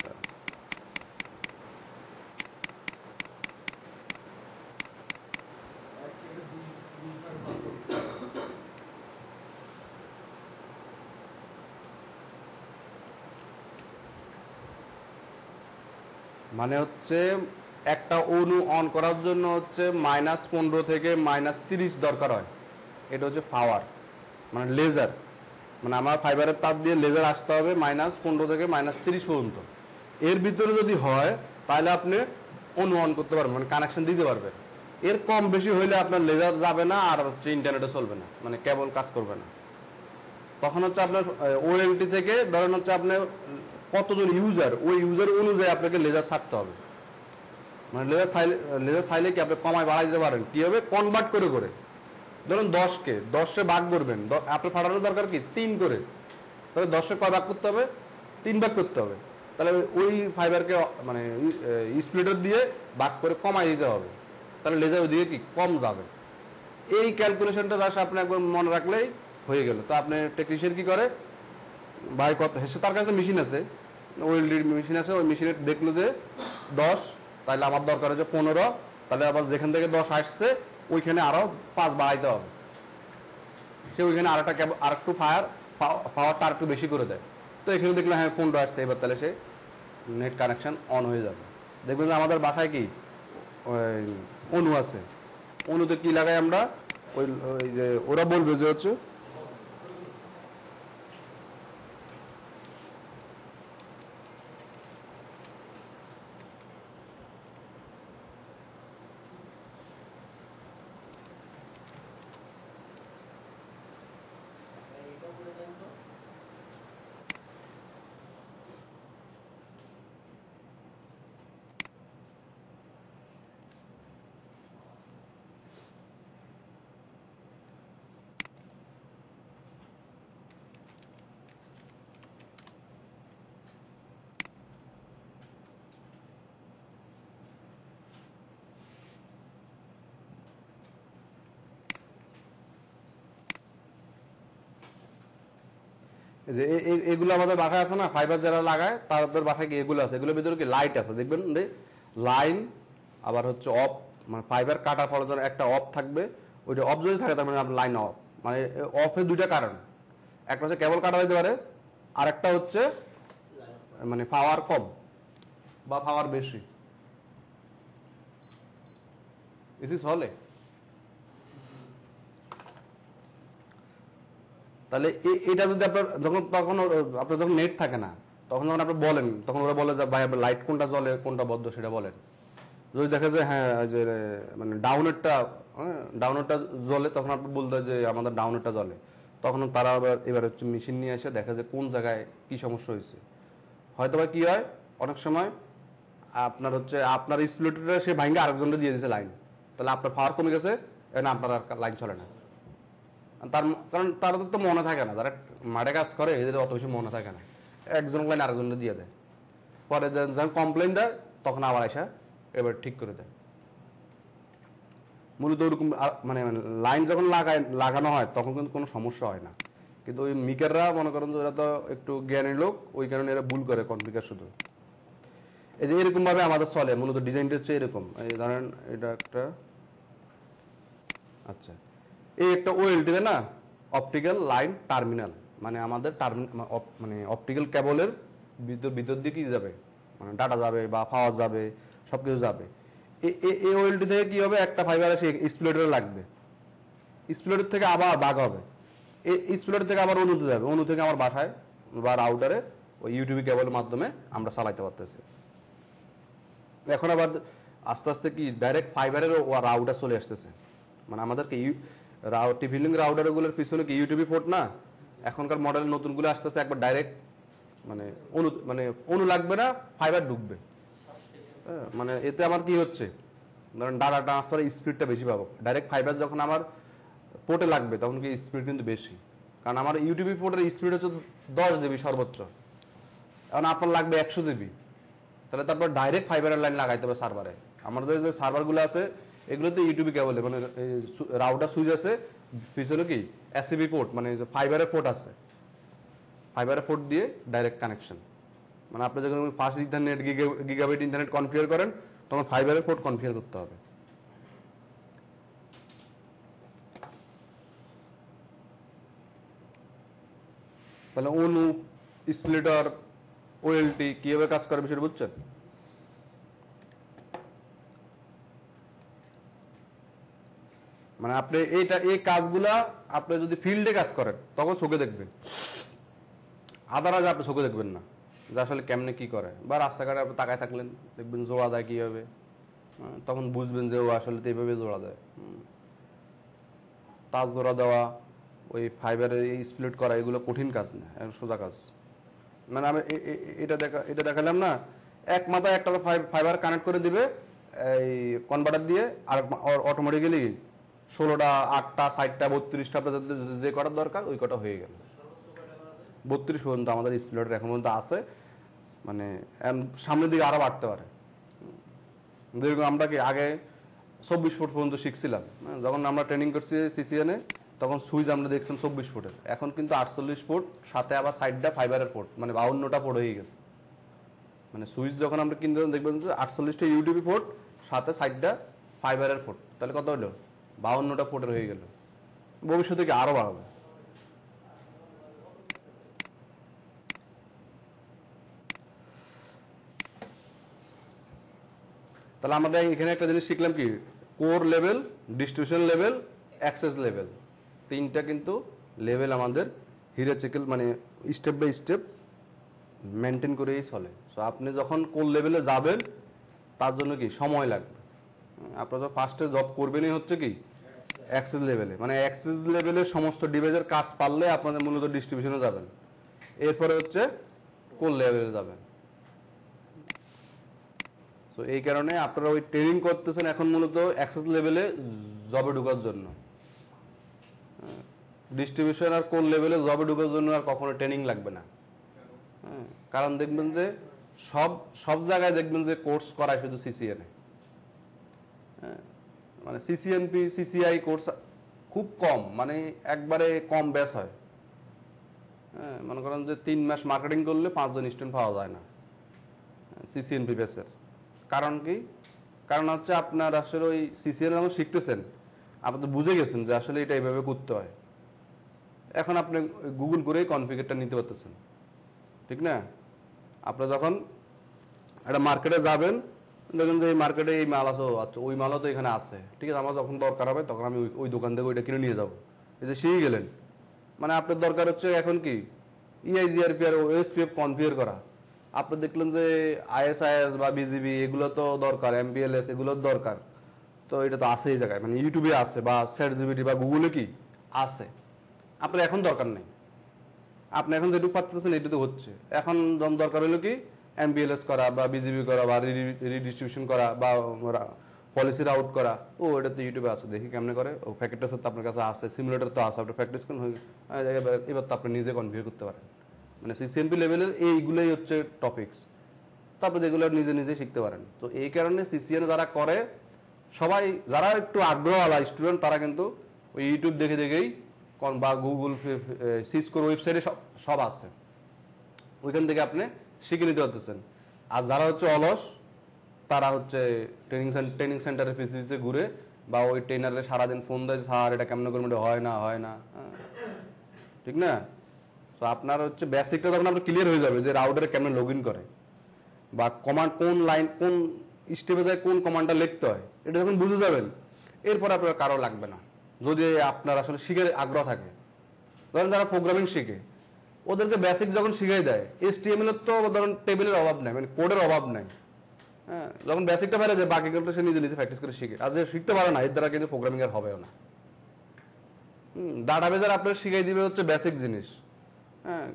মানে হচ্ছে একটা অনু অন করার জন্য হচ্ছে -15 থেকে -30 দরকার হয়, এটা হচ্ছে পাওয়ার মানে লেজার, মানে আমার ফাইবারের তার দিয়ে লেজার আসতে হবে -15 থেকে -30 পর্যন্ত। এর ভিতরে যদি হয় তাহলে আপনি অনু অন করতে পারবেন, মানে কানেকশন দিতে পারবেন। এর কম বেশি হইলে আপনার লেজার যাবে না আর হচ্ছে ইন্টারনেটে চলবে না, মানে কেবল কাজ করবে না। তখন হচ্ছে আপনার ওএলটি থেকে ধরেন হচ্ছে আপনার কতজন ইউজার, ওই ইউজার অনুযায়ী আপনাকে লেজার ছাড়তে হবে, মানে লেজার চাইলে কি আপনি কমায় বাড়াই দিতে পারেন, কি হবে কনভার্ট করে করে। ধরুন 10 ভাগ করবেন, আপনার ফাটানোর দরকার কি 3 করে, তবে 10 কয় ভাগ করতে হবে, 3 ভাগ করতে হবে। তাহলে ওই ফাইবারকে মানে স্প্লিটার দিয়ে ভাগ করে কমাই দিতে হবে, তাহলে লেজার ওইদিকে কি কম যাবে। এই ক্যালকুলেশনটা জাস্ট আপনি একবার মনে রাখলেই হয়ে গেল। তো আপনি টেকনিশিয়ান কি করে, ভাই কত হেসে, তার কাছে মেশিন আছে, ওয়েল্ডিং মেশিন আছে, ওই মেশিনে দেখলো যে 10, তাহলে আমার দরকার হচ্ছে 15, তাহলে আবার যেখান থেকে 10 আসছে ওইখানে আরও 5 বাড়াইতে হবে, সে ওইখানে আরেকটু পাওয়ারটা আরেকটু বেশি করে দেয়। তো এখানে দেখলো হ্যাঁ 15 আসছে, এবার তাহলে সে নেট কানেকশন অন হয়ে যাবে। দেখবেন যে আমাদের বাসায় কি অনু আছে, অনুতে কি লাগাই আমরা, ওই যে ওরা বলবে যে হচ্ছে যে এগুলো আমাদের বাসায় আছে না, ফাইবার যারা লাগায় তাদের বাসায় কি এগুলো আছে, এগুলোর ভিতরে কি লাইট আছে, দেখবেন লাইন আবার হচ্ছে অফ, মানে ফাইবার কাটার ফলে ধর একটা অফ থাকবে, ওইটা অফ যদি থাকে তার মানে আপনার লাইন অফ, মানে অফের দুইটা কারণ, একটা হচ্ছে কেবল কাটা হইতে পারে, আর একটা হচ্ছে মানে পাওয়ার কম বা পাওয়ার বেশি। ইস হলে তাহলে এটা যদি আপনার আপনার যখন নেট থাকে না, তখন যখন আপনি বলেন, তখন ওরা বলে যে ভাই লাইট কোনটা জ্বলে কোনটা বদ্ধ সেটা বলেন। যদি দেখে যে হ্যাঁ যে মানে ডাউনেরটা জ্বলে, তখন আপনি বলতে যে আমাদের ডাউনেরটা জ্বলে, তখন তারা আবার এবার হচ্ছে মেশিন নিয়ে এসে দেখা যায় কোন জায়গায় কি সমস্যা হয়েছে। হয়তো বা কি হয় অনেক সময় আপনার হচ্ছে আপনার স্প্লিটারে সে ভাঙ্গে আরেকজনকে দিয়ে দিয়েছে লাইন, তাহলে আপনার পাওয়ার কমে গেছে, না আপনার আর লাইন চলে না। কারণ তাদের তো মনে থাকে না, যারা মাঠে কাজ করে এদের অত বেশি মনে থাকে না, একজন লাইন আরেকজনকে দিয়ে দেয়, পরে যখন কমপ্লেন দেয় তখন আবার আসা এবার ঠিক করে দেয়। মূলত ওরকম মানে লাইন যখন লাগানো হয় তখন কিন্তু কোনো সমস্যা হয় না, কিন্তু ওই মিকাররা মনে করেন যে ওরা তো একটু জ্ঞানী লোক, ওই কারণে এরা ভুল করে কনফিগার শুধু। এই যে এরকম ভাবে আমাদের চলে, মূলত ডিজাইনটা হচ্ছে এরকম। এই ধরেন এটা একটা, আচ্ছা এই একটা ওএলটিতে না অপটিক্যাল লাইন টার্মিনাল, মানে আমাদের মানে অপটিক্যাল কেবলের ভিতর দিয়ে কি যাবে, মানে ডাটা যাবে বা পাওয়ার যাবে, সব কিছু যাবে। এই ওএলটি থেকে কি হবে, একটা ফাইবার এসে স্প্লিটারে লাগবে, স্প্লিটার থেকে আবার ভাগ হবে, এই স্প্লিটার থেকে আবার অনুতে যাবে, অনু থেকে আমার বাসায় বা রাউটারে ওই ইউটিউবি কেবলের মাধ্যমে আমরা চালাইতে পারতেছি। এখন আবার আস্তে আস্তে কি ডাইরেক্ট ফাইবারের রাউটার চলে আসতেছে, মানে আমাদেরকে টিভি লিঙ্ক রাউটারগুলোর পিছনে কি ইউটিউবি পোর্ট না, এখনকার মডেলের নতুনগুলো আসতেছে একবার ডাইরেক্ট মানে অনু লাগবে না, ফাইবার ঢুকবে। মানে এতে আমার কি হচ্ছে, ধরেন ডাটা ট্রান্সফার স্পিডটা বেশি পাবো। ডাইরেক্ট ফাইবার যখন আমার পোর্টে লাগবে তখন কি স্পিড কিন্তু বেশি, কারণ আমার ইউটিউবি পোর্টের স্পিড হচ্ছে 10 জিবি সর্বোচ্চ, এখন আপনার লাগবে 100 জিবি, তাহলে তারপর ডাইরেক্ট ফাইবারের লাইন লাগাইতে হবে সার্ভারে। আমাদের যে সার্ভারগুলো আছে এগুলোতে ইউটিউবি কেবলে মানে রাউটার সুইচ আছে, পিছনে কি এসিবি পোর্ট, মানে ফাইবারের পোর্ট আছে, ফাইবারের পোর্ট দিয়ে ডাইরেক্ট কানেকশন। মানে আপনি যখন fast internet gigabyte internet configure করেন তখন ফাইবারের পোর্ট কনফিগার করতে হবে। তাহলে অনু, স্প্লিটার, ওএলটি কিভাবে কাজ করে বিষয়টা বুঝছেন? মানে আপনি এই কাজগুলা আপনি যদি ফিল্ডে কাজ করেন তখন চোখে দেখবেন, আদারাজ আপনি চোখে দেখবেন না যে আসলে কেমনে কি করে, বা রাস্তাঘাটে আপনি তাকায় থাকলেন দেখবেন জোড়া দেয় কিভাবে, তখন বুঝবেন যে ও আসলে তো এইভাবে জোড়া দেয়। তার জোড়া দেওয়া, ওই ফাইবারের স্প্লিট করা, এগুলো কঠিন কাজ না, সোজা কাজ। মানে আমি এটা দেখালাম না, এক মাথায় একটা ফাইবার কানেক্ট করে দিবে এই কনভার্টার দিয়ে, আর অটোমেটিক্যালি 16টা 8টা 60টা 32টা আপনাদের যে কটার দরকার ওই কটা হয়ে গেল। 32 পর্যন্ত আমাদের স্প্লিটার এখন পর্যন্ত আছে। মানে সামনের দিকে আরো বাড়তে পারে। যেরকম আমরা কি আগে 24 ফুট পর্যন্ত শিখছিলাম, যখন আমরা ট্রেনিং করছি সিসিএনে তখন সুইচ আমরা দেখছিলাম 24 ফুটের, এখন কিন্তু 48 ফুট, সাথে আবার সাইডটা ফাইবারের পোর্ট, মানে 52টা পোর্ট হয়ে গেছে। মানে সুইচ যখন আমরা কিনতে দেখবেন যে 48টা ইউটিপি পোর্ট, সাথে সাইডটা ফাইবারের পোর্ট, তাহলে কত হলো? 52টা পোর্টের হয়ে গেল। ভবিষ্যতে কি আরো বাড়াবে। তাহলে আমরা এখানে একটা জিনিস শিখলাম কি, core level, distribution level, access level, তিনটা কিন্তু লেভেল আমাদের হিরার্চিক্যাল মানে স্টেপ বাই স্টেপ মেনটেন করেই চলে। সো আপনি যখন কোর লেভেলে যাবেন তার জন্য কি সময় লাগবে। আপনারা ফার্স্টে জব করবেনই হচ্ছে কি অ্যাক্সেস লেভেলে, মানে অ্যাক্সেস লেভেলের সমস্ত ডিভাইসের কাজ পারলে আপনাদের মূলত ডিস্ট্রিবিউশনে যাবেন, এরপরে হচ্ছে কোর লেভেলে যাবেন। তো এই কারণে আপনারা ওই ট্রেনিং করতেছেন এখন মূলত অ্যাক্সেস লেভেলে জবে ঢোকার জন্য। ডিস্ট্রিবিউশন আর কোর লেভেলে জবে ঢোকার জন্য আর কখনো ট্রেনিং লাগবে না। কারণ দেখবেন যে সব জায়গায় দেখবেন যে কোর্স করায় শুধু সিসিএনে, মানে সিসিএনপি সিসিআই কোর্স খুব কম, মানে একবারে কম ব্যাচ হয়। মনে করেন যে 3 মাস মার্কেটিং করলে 5 জন স্টুডেন্ট পাওয়া যায় না সিসিএনপি ব্যাচের। কারণ কি? কারণ হচ্ছে আপনার আসলে ওই সিসিএন যখন শিখতেছেন আপনি তো বুঝে গেছেন যে আসলে এটা এইভাবে করতে হয়, এখন আপনি গুগল করেই কনফিগারটা নিতে পারতেছেন, ঠিক না? আপনি যখন একটা মার্কেটে যাবেন, দেখেন যে এই মার্কেটে এই মাল আছে, আচ্ছা ওই মালও তো এখানে আছে, ঠিক আছে, আমার যখন দরকার হবে তখন আমি ওই দোকান থেকে ওইটা কিনে নিয়ে যাবো। এই যে শিখে গেলেন, মানে আপনার দরকার হচ্ছে এখন কি ইআইজিআরপি আর ওএসপিএফ কনফিগার করা। আপনি দেখলেন যে আইএসআইএস বা বিজিবি এগুলো তো দরকার, এমপিএলএস এগুলোর দরকার, তো এটা তো আছে এই জায়গায়, মানে ইউটিউবে আছে বা চ্যাটজিপিটি বা গুগলে কি আছে, আপনার এখন দরকার নেই। আপনি এখন যেটুকু পাচ্ছেন এটুকু হচ্ছে। এখন দরকার হলো কি এমপিএলএস করা বা বিজিবি করা বা রিডিস্ট্রিবিউশন করা বা পলিসি আউট করা, ও এটা তো ইউটিউবে আছে, দেখি কেমনে করে। ও প্যাকেটটা তো আপনার কাছে আছে, সিমুলেটর তো আছে, আপনি প্র্যাকটিস করেন, এবার তো আপনি নিজে কনফিগার করতে পারেন। মানে সিসিএনপি লেভেলের এইগুলোই হচ্ছে টপিকস, তারপরে যেগুলো নিজে নিজে শিখতে পারেন। তো এই কারণে সিসিএন যারা করে সবাই, যারা একটু আগ্রহওয়ালা স্টুডেন্ট, তারা কিন্তু ওই ইউটিউব দেখে দেখেই বা গুগল সিসকোর ওয়েবসাইটে সব আছে, ওইখান থেকে আপনি শিখে নিতে পারতেছেন। আর যারা হচ্ছে অলস, তারা হচ্ছে ট্রেনিং সেন্টারে পিছিয়ে ঘুরে বা ওই ট্রেনারে সারাদিন ফোন দেয়, স্যার এটা কেমন করে হয় না, ঠিক না? তো আপনার হচ্ছে বেসিকটা তখন আপনার ক্লিয়ার হয়ে যাবে যে রাউটারে কেমন লগ ইন করে বা কমান্ড কোন লাইন কোন স্টেপে যায় কোন কমান্ডটা লিখতে হয়, এটা যখন বুঝে যাবেন এরপর আপনার কারো লাগবে না, যদি আপনার আসলে শিখে আগ্রহ থাকে। ধরেন যারা প্রোগ্রামিং শিখে, ওদেরকে বেসিক যখন শিখিয়ে দেয়, HTML এর তো ধরেন টেবিলের অভাব নাই, মানে কোডের অভাব নাই। হ্যাঁ, যখন বেসিকটা বেড়ে যায় বাকিগুলো সে নিজে নিজে প্র্যাকটিস করে শিখে। আর যে শিখতে পারে না, এর দ্বারা কিন্তু প্রোগ্রামিং আর হবেও না। ডাটাবেজের আপনার শিখাই দিবে হচ্ছে বেসিক জিনিস, হ্যাঁ,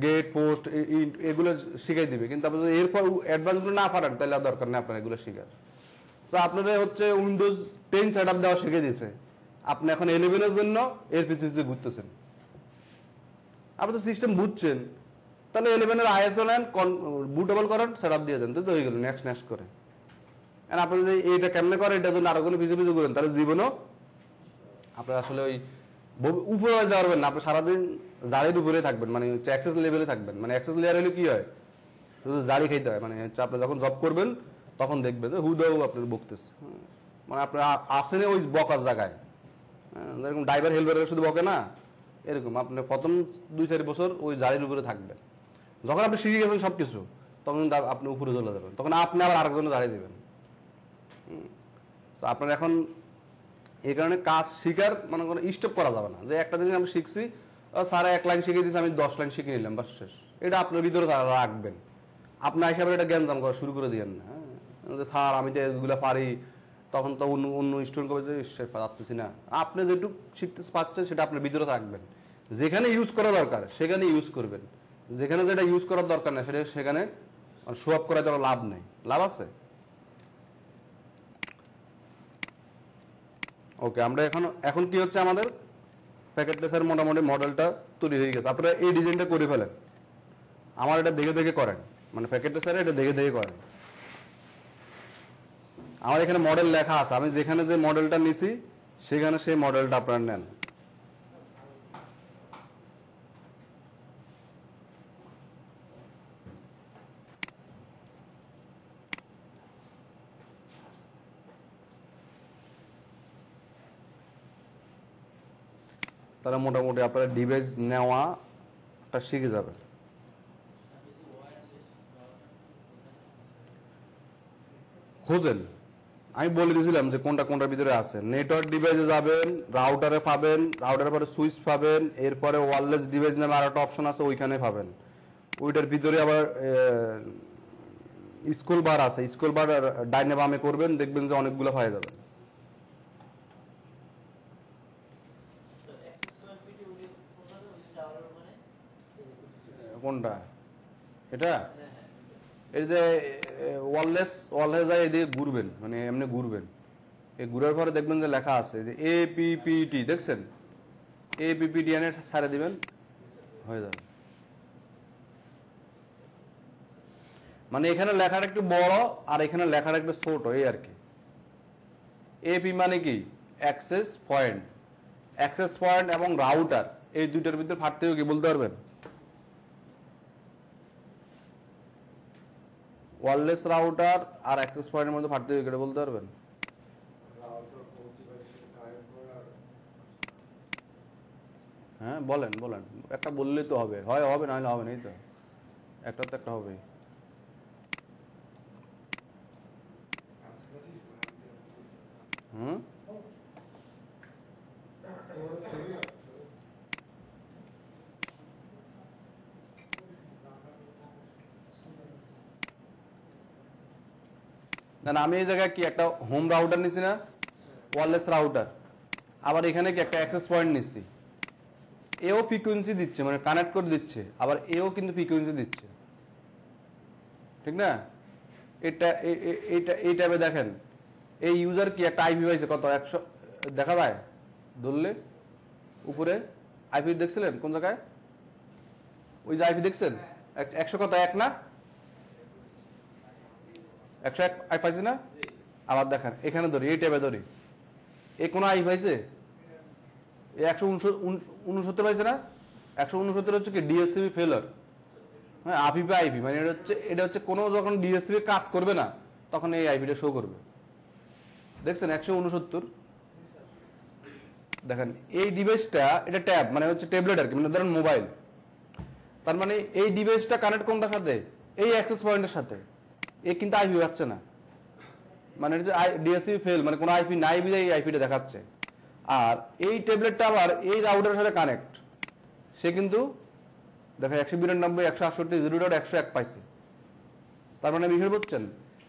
গেট পোস্ট এগুলো শিখাই দিবে, কিন্তু আপনি যদি এরপর অ্যাডভান্সগুলো না পারেন তাহলে আর দরকার নেই আপনার এগুলো শিখার। তো আপনাদের হচ্ছে উইন্ডোজ 10 সেট আপ দেওয়া শিখে দিয়েছে, আপনি এখন 11-এর জন্য এর পিছিয়ে ঘুরতেছেন। আপনি তো সিস্টেম বুঝছেন, তাহলে 11-এর আইএসও নেন, বুটেবল করেন, সেট আপ দিয়ে দেন, তো হয়ে গেল নেক্সট করে। আপনি যদি এইটা কেমনে করে এটার জন্য আরো কোনো পিছিয়ে করেন, তাহলে জীবনও আপনার আসলে ওই উপরে যাওয়া পারবেন না, আপনি সারাদিন জারির উপরে থাকবেন, মানে হচ্ছে অ্যাক্সেস লেভেলে থাকবেন। মানে অ্যাক্সেস লেয়ার হলে কি হয়, শুধু জারি খাইতে হয়, মানে হচ্ছে আপনি যখন জব করবেন তখন দেখবেন হুদাও আপনার বকতেছে, মানে আপনার আসেন ওই বকার জায়গায়, যেরকম ড্রাইভার হেল্পারের শুধু বকে না, এরকম আপনি প্রথম 2-4 বছর ওই জারির উপরে থাকবেন। যখন আপনি শিখে গেছেন সবকিছু, তখন আপনি উপরে চলে যাবেন, তখন আপনি আবার আরেকজনে জারি দেবেন। তো আপনার এখন এই কারণে কাজ শিখার মনে করেন স্টপ করা যাবে না, যে একটা জিনিস আমি শিখছি, স্যার 1 লাইন শিখিয়ে দিচ্ছি, আমি 10 লাইন শিখে নিলাম, বাস শেষ। এটা আপনার ভিতরে রাখবেন, আপনার হিসাবে এটা জ্ঞান দাম করা শুরু করে দিয়েন না। স্যার আমি তো এগুলো পারি, তখন তো অন্য স্টুডেন্ট করবে যে পারতেছি না। আপনি যেটুকু শিখতে পারছেন সেটা আপনার ভিতরে রাখবেন, যেখানে ইউজ করা দরকার সেখানে ইউজ করবেন, যেখানে যেটা ইউজ করার দরকার না সেখানে শো আপ করার জন্য লাভ নেই। লাভ আছে? ওকে, আমরা এখন কি হচ্ছে, আমাদের প্যাকেট ট্রেসার মোটামুটি মডেলটা তৈরি হয়ে গেছে। আপনারা এই ডিজাইনটা করে ফেলেন, আমার এটা দেখে দেখে করেন। মানে প্যাকেট ট্রেসারে এটা দেখে দেখে করে। আমার এখানে মডেল লেখা আছে, আমি যেখানে যে মডেলটা নিছি সেখানে সেই মডেলটা আপনারা নেন। তাহলে মোটামুটি আপনারা ডিভাইস নেওয়াটা শিখে যাবেন। খোঁজেন, আমি বলে দিয়েছিলাম যে কোনটা কোনটার ভিতরে আছে। নেটওয়ার্ক ডিভাইসে যাবেন, রাউটারে পাবেন, রাউটারের পরে সুইচ পাবেন, এরপরে ওয়্যারলেস ডিভাইস নামে আর একটা অপশন আছে, ওইখানে পাবেন। ওইটার ভিতরে আবার স্কুল বার আছে, স্কুল বার ডাইনে বামে করবেন, দেখবেন যে অনেকগুলো পাওয়া যাবে। কোনটা এটা? এই যে ওয়্যারলেস যায়, এদিকে ঘুরবেন, মানে এমনি ঘুরবেন, এই ঘুরার পরে দেখবেন যে লেখা আছে যে APPT, দেখছেন? APPT এনে ছাড়ে দিবেন, হয়ে যাবে। মানে এখানে লেখাটা একটু বড় আর এখানে লেখাটা একটু ছোট, এই আর কি। এপি মানে কি? Access point. অ্যাক্সেস পয়েন্ট এবং রাউটার, এই দুইটার ভিতরে পার্থক্য কি বলতে পারবেন? ওয়্যারলেস রাউটার আর অ্যাক্সেস পয়েন্টের মধ্যে পার্থক্য কি বলতে পারবেন? হ্যাঁ বলেন বলেন, একটা বললেই তো হবে, হয় হবে না হলে হবে না, এই তো একটা তো একটা হবে। হুম, না আমি এই জায়গায় কি একটা হোম রাউটার নিছি না, ওয়্যারলেস রাউটার, আবার এখানে কি একটা অ্যাক্সেস পয়েন্ট নিছি, এও ফ্রিকোয়েন্সি দিচ্ছে, মানে কানেক্ট করে দিচ্ছে, আবার এও কিন্তু ফ্রিকোয়েন্সি দিচ্ছে, ঠিক না? এটা এই টাইপে দেখেন, এই ইউজার কি একটা আইপি পাইছে কত, 100 দেখা যায় ধরলে উপরে আইপি দেখছিলেন কোন জায়গায়? ওই যে আইপি দেখছেন 100 কত, 1 না 101 আই পাইছে না? আবার দেখেন এখানে ধরি, এই টাইপে ধরি, এ কোন আইপি পাইছে? এই 169 পাইছে না? 169 হচ্ছে কি ডিএসসিবি ফেলার। হ্যাঁ, আইপি আইপি মানে এটা হচ্ছে কোনো যখন ডিএসসিবি কাজ করবে না তখন এই আইপিটা শো করবে। দেখছেন 169? দেখেন এই ডিভাইসটা, এটা ট্যাব মানে হচ্ছে ট্যাবলেট আর কি, মানে ধরেন মোবাইল। তার মানে এই ডিভাইসটা কানেক্ট কোনটার সাথে? এই অ্যাক্সেস পয়েন্টের সাথে। এ কিন্তু আইপি হচ্ছে না, মানে ডিএসসিবি ফেল, মানে কোনো আইপি নাই বিধায় এই আইপিটা দেখাচ্ছে। আর এই ট্যাবলেটটা আবার এই রাউটারের সাথে কানেক্ট, সে কিন্তু দেখেন 192 168 0.101 পাইছে। তার মানে বিষয় বুঝছেন,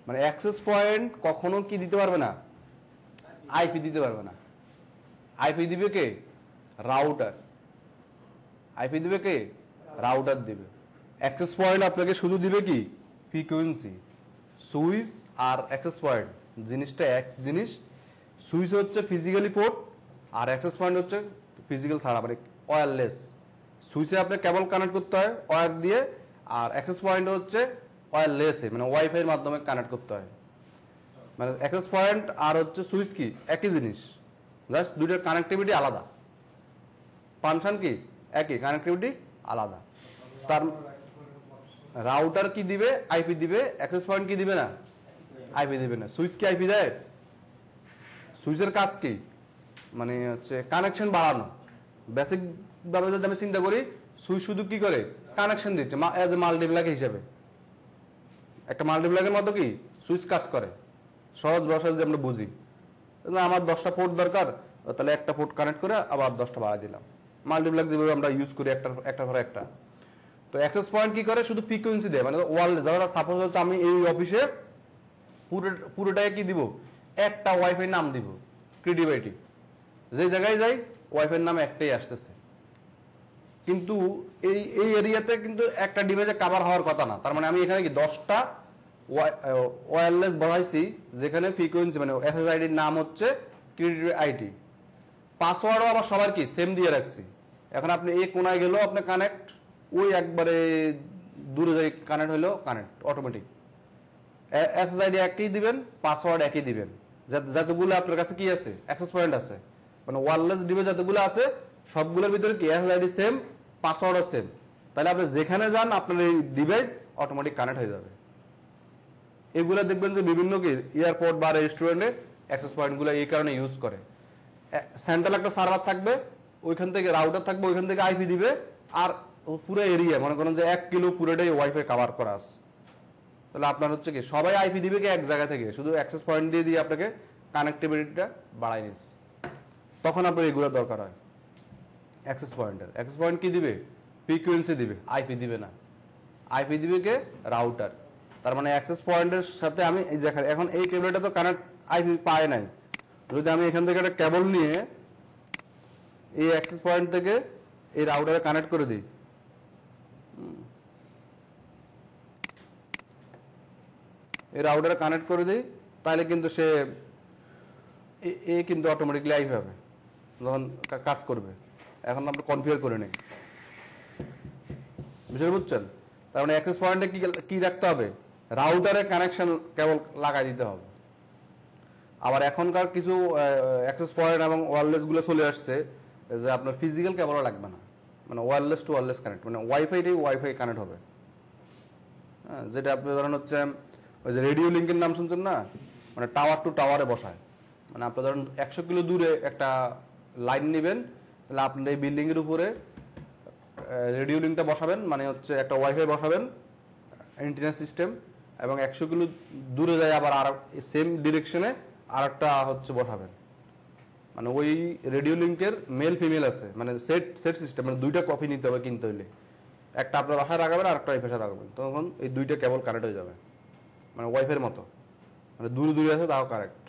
মানে অ্যাক্সেস পয়েন্ট কখনো কি দিতে পারবে না? আইপি দিতে পারবে না। আইপি দিবে কে? রাউটার। আইপি দিবে কে? রাউটার দিবে। অ্যাক্সেস পয়েন্ট আপনাকে শুধু দিবে কি? ফ্রিকোয়েন্সি। সুইচ আর অ্যাক্সেস পয়েন্ট জিনিসটা এক জিনিস। সুইচ হচ্ছে ফিজিক্যালি পোর্ট আর অ্যাক্সেস পয়েন্ট হচ্ছে ফিজিক্যাল ছাড়া, মানে ওয়্যারলেস। সুইচে আপনি কেবল কানেক্ট করতে হয় ওয়্যার দিয়ে, আর অ্যাক্সেস পয়েন্ট হচ্ছে ওয়্যারলেসে, মানে ওয়াইফাই এর মাধ্যমে কানেক্ট করতে হয়। মানে অ্যাক্সেস পয়েন্ট আর হচ্ছে সুইচ কি একই জিনিস, জাস্ট দুইটার কানেক্টিভিটি আলাদা, ফাংশন কি একই, কানেক্টিভিটি আলাদা। তার রাউটার কি দিবে? আইপি দিবে। অ্যাক্সেস পয়েন্ট কি দিবে না? আইপি দিবে না। সুইচ কি আইপি দেয়? সুইচের কাজ কি? মানে হচ্ছে কানেকশন বাড়ানো। বেসিক ভাবে যদি আমি চিন্তা করি, সুইচ শুধু কি করে? কানেকশন দিচ্ছে এজ এ মাল্টিপ্লাগ হিসেবে। একটা মাল্টিপ্লাগের মতো কি সুইচ কাজ করে, সহজ ভাষায় যদি আমরা বুঝি। আমার 10টা পোর্ট দরকার, তাহলে একটা পোর্ট কানেক্ট করে আবার 10টা বাড়া দিলাম। মাল্টিপ্লাগ যেভাবে আমরা ইউজ করি একটা পর একটা। তো অ্যাক্সেস পয়েন্ট কি করে? শুধু ফ্রিকোয়েন্সি দেয়, মানে ধরো সাপোজ হচ্ছে আমি এই অফিসে পুরোটায় কি দিব? একটা ওয়াইফাই নাম দিব, ক্রিয়েটিভিটি। যে জায়গায় যাই ওয়াইফাই নাম একটাই আসতেছে, কিন্তু এই এরিয়াতে কিন্তু একটা ডিভাইসে কভার হওয়ার কথা না। তার মানে আমি এখানে কি 10টা ওয়্যারলেস বসাইছি, যেখানে ফ্রিকোয়েন্সি মানে এসএসআইডির নাম হচ্ছে ক্রিয়েটিভ আইটি। পাসওয়ার্ডও আবার সবার কি সেম দিয়ে রাখছি। এখন আপনি এই কোনায় গেলেও আপনি কানেক্ট, ওই একবারে দূরে যাই কানেক্ট হইলো কানেক্ট অটোমেটিক। SSID একই দিবেন, পাসওয়ার্ড একই দিবেন, যতগুলো আপনার কাছে কি আছে অ্যাক্সেস পয়েন্ট আছে, মানে ওয়্যারলেস ডিভাইস যতগুলো আছে সবগুলোর ভিতরে কি SSID সেম, পাসওয়ার্ডও সেম। তাহলে আপনি যেখানে যান আপনার এই ডিভাইস অটোমেটিক কানেক্ট হয়ে যাবে। এগুলো দেখবেন যে বিভিন্ন কি এয়ারপোর্ট বা রেস্টুরেন্টে অ্যাক্সেস পয়েন্টগুলো এই কারণে ইউজ করে। সেন্ট্রাল একটা সার্ভার থাকবে, ওইখান থেকে রাউটার থাকবে, ওইখান থেকে আইপি দিবে, আর পুরো এরিয়া মনে করেন যে 1 কিলো পুরোটাই ওয়াইফাই কভার করা আছে। তাহলে আপনার হচ্ছে কি সবাই আইপি দিবে কি এক জায়গা থেকে, শুধু অ্যাক্সেস পয়েন্ট দিয়ে দিয়ে আপনাকে কানেক্টিভিটিটা বাড়াই নিচ্ছে। তখন আপনার এগুলো দরকার হয় অ্যাক্সেস পয়েন্টের। অ্যাক্সেস পয়েন্ট কি দিবে? ফ্রিকোয়েন্সি দিবে, আইপি দিবে না। আইপি দিবে কে? রাউটার। তার মানে অ্যাক্সেস পয়েন্টের সাথে আমি এই দেখেন এখন এই কেবলটা তো কানেক্ট আইপি পায় নাই, যদি আমি এখান থেকে একটা কেবল নিয়ে এই অ্যাক্সেস পয়েন্ট থেকে এই রাউটারে কানেক্ট করে দিই, এই রাউটারে কানেক্ট করে দিই, তাহলে কিন্তু সে কিন্তু অটোমেটিকলি আইপি হবে যখন কাজ করবে। এখন আমরা কনফিগার করে নিই, বিষয় বুঝছেন? তার মানে অ্যাক্সেস পয়েন্টে কি রাখতে হবে? রাউটারের কানেকশন কেবল লাগাই দিতে হবে। আবার এখনকার কিছু অ্যাক্সেস পয়েন্ট এবং ওয়্যারলেস গুলো চলে আসছে যে আপনার ফিজিক্যাল কেবলও লাগবে না, মানে ওয়্যারলেস টু ওয়্যারলেস কানেক্ট, মানে ওয়াইফাই কানেক্ট হবে। হ্যাঁ, যেটা আপনি ধরেন হচ্ছে ওই যে রেডিও লিঙ্কের নাম শুনছেন না, মানে টাওয়ার টু টাওয়ারে বসায়, মানে আপনি ধরেন 100 কিলো দূরে একটা লাইন নেবেন, তাহলে আপনার এই বিল্ডিং এর উপরে রেডিও লিঙ্কটা বসাবেন, মানে হচ্ছে একটা ওয়াইফাই বসাবেন অ্যান্টেনা সিস্টেম, এবং 100 কিলো দূরে যায় আবার আর সেম ডিরেকশনে আর একটা হচ্ছে বসাবেন। মানে ওই রেডিও লিঙ্কের মেল ফিমেল আছে, মানে সেট সিস্টেম, মানে দুইটা কপি নিতে হবে কিনতে হইলে, একটা আপনার বাসায় রাখবেন আর একটা এই পাশে রাখবেন, তখন এই দুইটা কেবল কানেক্ট হয়ে যাবে, মানে ওয়াইফাইয়ের মতো, মানে দূরে দূরে আছে তাও কারেক্ট।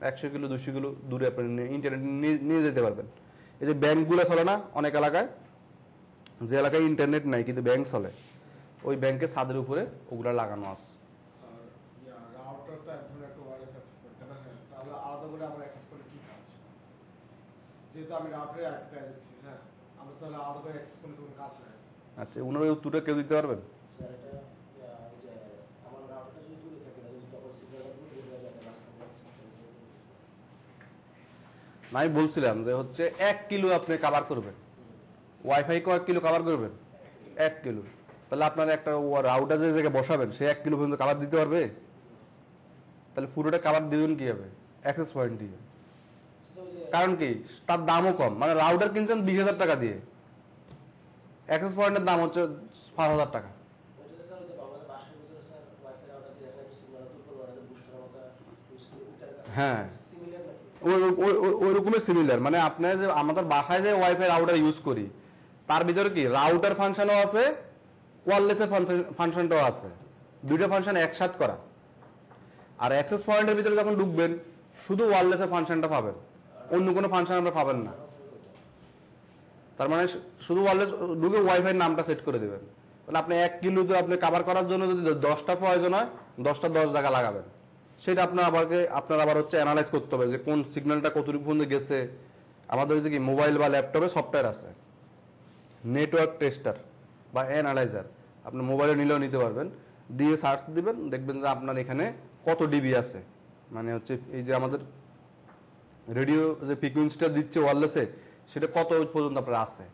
100 কিলো 200 কিলো দূরে আপনি ইন্টারনেট নিয়ে যেতে পারবেন। এই যে ব্যাংকগুলো চলে না অনেক এলাকায়, যে এলাকায় ইন্টারনেট নাই কিন্তু ব্যাংক চলে, ওই ব্যাংকের ছাদের উপরে ওগুলা লাগানো আছে। আচ্ছা, ওনার ওই উত্তরটা কেউ দিতে পারবেন? আমি বলছিলাম যে হচ্ছে 1 কিলো আপনি কাভার করবেন, ওয়াইফাই কয়েক কিলো কাভার করবেন? 1 কিলো। তাহলে আপনার একটা রাউটার যে জায়গায় বসাবেন সে 1 কিলো পর্যন্ত কাভার দিতে পারবে? তাহলে পুরোটা কাভার দিবেন কিভাবে? অ্যাক্সেস পয়েন্ট দিয়ে। কারণ কি, তার দামও কম, মানে রাউটার কিনছেন 20,000 টাকা দিয়ে, অ্যাক্সেস পয়েন্টের দাম হচ্ছে 5,000 টাকা। হ্যাঁ, ওই রকমের সিমিলার, মানে আপনার যে আমাদের বাসায় যে ওয়াইফাই রাউটার ইউজ করি তার ভিতরে কি রাউটার ফাংশনও আছে, ওয়্যারলেসের ফাংশনটাও আছে, দুইটা ফাংশন একসাথে করা। আর অ্যাক্সেস পয়েন্টের ভিতরে যখন ঢুকবেন শুধু ওয়্যারলেসের ফাংশনটা পাবেন, অন্য কোনো ফাংশন আমরা পাবেন না। তার মানে শুধু ওয়্যারলেস ঢুকে ওয়াইফাই নামটা সেট করে দেবেন। তাহলে আপনি 1 কিলো আপনি কাভার করার জন্য যদি 10টা প্রয়োজন হয় 10টা 10 জায়গা লাগাবেন, সেটা আপনার আবার হচ্ছে অ্যানালাইজ করতে হবে যে কোন সিগন্যালটা কতটুকু পর্যন্ত গেছে। আমাদের যে কি মোবাইল বা ল্যাপটপে সফটওয়্যার আছে নেটওয়ার্ক টেস্টার বা অ্যানালাইজার, আপনি মোবাইলে নিলেও নিতে পারবেন, দিয়ে সার্চ দিবেন, দেখবেন যে আপনার এখানে কত ডিবি আছে, মানে হচ্ছে এই যে আমাদের রেডিও যে ফ্রিকোয়েন্সিটা দিচ্ছে ওয়্যারলেসে সেটা কত পর্যন্ত আপনার আছে।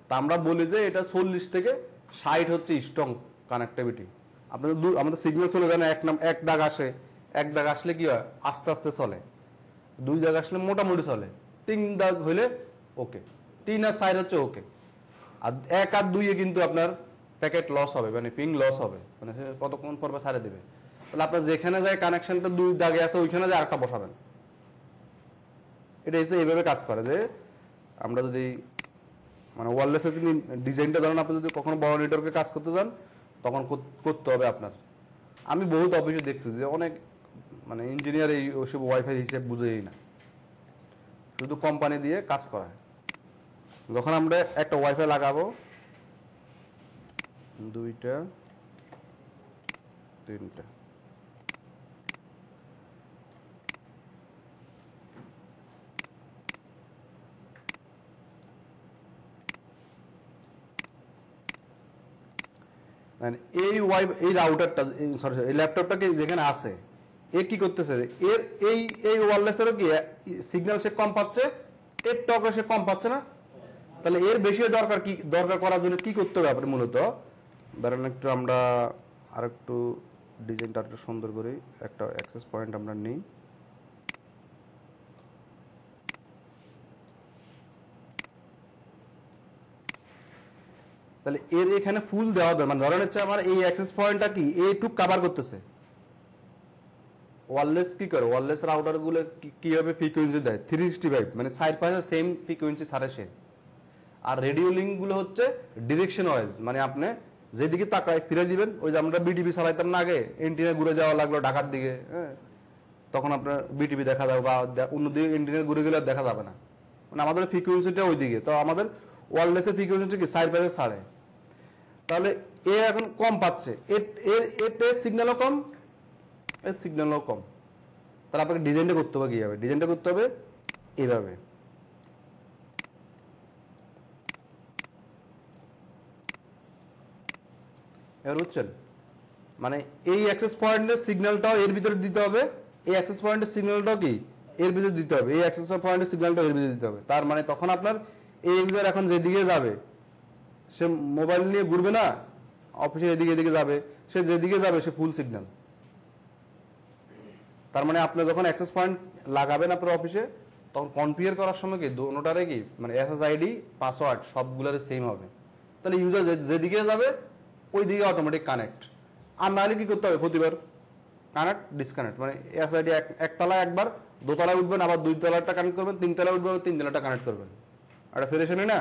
তা আমরা বলি যে এটা 40 থেকে 60 হচ্ছে স্ট্রং কানেক্টিভিটি। আপনাদের আমাদের সিগন্যাল চলে যায় না, এক দাগ আসে, এক দাগ আসলে কি হয় আস্তে আস্তে চলে, 2 দাগ আসলে মোটামুটি চলে, 3 দাগ হইলে ওকে, 3 আর 4 হচ্ছে ওকে, আর 1 আর 2 এ কিন্তু আপনার প্যাকেট লস হবে, মানে পিং লস হবে, মানে কতক্ষণ পর্বে ছাড়ে দেবে। তাহলে আপনার যেখানে যায় কানেকশনটা 2 দাগে আছে ওইখানে যায় আরেকটা বসাবেন। এটা হচ্ছে এইভাবে কাজ করে যে আমরা যদি মানে ওয়্যারলেসের যদি ডিজাইনটা ধরেন আপনি যদি কখনো বড় নেটওয়ার্কে কাজ করতে যান তখন করতে হবে আপনার। আমি বহুত অফিসে দেখছি যে অনেক মানে ইঞ্জিনিয়ার এই ওইসব ওয়াইফাই হিসেবে বুঝেই না, শুধু কোম্পানি দিয়ে কাজ করায়। যখন আমরা একটা ওয়াইফাই লাগাবো 2টা 3টা, এই রাউটারটা, সরি এই ল্যাপটপটাকে যেখানে আছে, এ কি করতেছে, এর এই ওয়্যারলেসেরও কি সিগন্যাল সে কম পাচ্ছে, এর টকে সে কম পাচ্ছে না, তাহলে এর বেশি দরকার করার জন্য কি করতে হবে আপনি মূলত, ধরেন একটু আমরা আরেকটু ডিজাইনটা আরেকটু সুন্দর করে একটা অ্যাক্সেস পয়েন্ট আমরা নিই। তাহলে এর এখানে ফুল দেওয়া দরকার, মানে ধরেন হচ্ছে আমার এই অ্যাক্সেস পয়েন্টটা কি এইটুক কভার করতেছে। ওয়্যারলেস কি করে, ওয়্যারলেস রাউটার গুলো কিভাবে ফ্রিকোয়েন্সি দেয় 365, মানে সাইড পাশে সেম ফ্রিকোয়েন্সি ছাড়ে সে। আর রেডিও লিঙ্ক গুলো হচ্ছে ডিরেকশন ওয়াইজ, মানে আপনি যেদিকে তাকায় ফিরে দিবেন, ওই যে আমরা বিটিভি চালাইতাম না আগে, এন্টিনা ঘুরে যাওয়া লাগলো ঢাকার দিকে, হ্যাঁ, তখন আপনার বিটিভি দেখা যাবে, বা অন্যদিকে এন্টিনা ঘুরে গেলে দেখা যাবে না, মানে আমাদের ফ্রিকোয়েন্সিটা ওইদিকে, তো আমাদের ওয়্যারলেসের ফ্রিকোয়েন্সিটা কি সাইড পাশে ছাড়ে। তাহলে এ এখন কম পাচ্ছে, এর সিগন্যালও কম, এর সিগন্যালও কম। তাহলে আপনাকে ডিজাইনটা করতে হবে কিভাবে, ডিজাইনটা করতে হবে এইভাবে। এবার বুঝছেন, মানে এই অ্যাক্সেস পয়েন্টের সিগন্যালটাও এর ভিতরে দিতে হবে, এই অ্যাক্সেস পয়েন্টের সিগন্যালটাও কি এর ভিতরে দিতে হবে, এই অ্যাক্সেস পয়েন্টের সিগন্যালটাও এর ভিতরে দিতে হবে। তার মানে তখন আপনার এই ইউজার এখন যেদিকে যাবে, সে মোবাইল নিয়ে ঘুরবে না, অফিসে এদিকে যাবে, সে যেদিকে যাবে সে ফুল সিগন্যাল। তার মানে আপনি যখন অ্যাক্সেস পয়েন্ট লাগাবেন আপনার অফিসে, তখন কনফিগার করার সময় কি দুটোটারে কি মানে এসএসআইডি পাসওয়ার্ড সবগুলোর সেম হবে। তাহলে ইউজার যেদিকে যাবে ওই দিকে অটোমেটিক কানেক্ট। আর নাহলে কি করতে হবে, প্রতিবার কানেক্ট ডিসকানেক্ট, মানে এসএসআইডি একতলায় একবার, দোতলায় উঠবেন, আবার দুই তলাটা কানেক্ট করবেন, তিনতলায় উঠবেন, তিন তলাটা কানেক্ট করবেন। একটা ফেরেশনই না,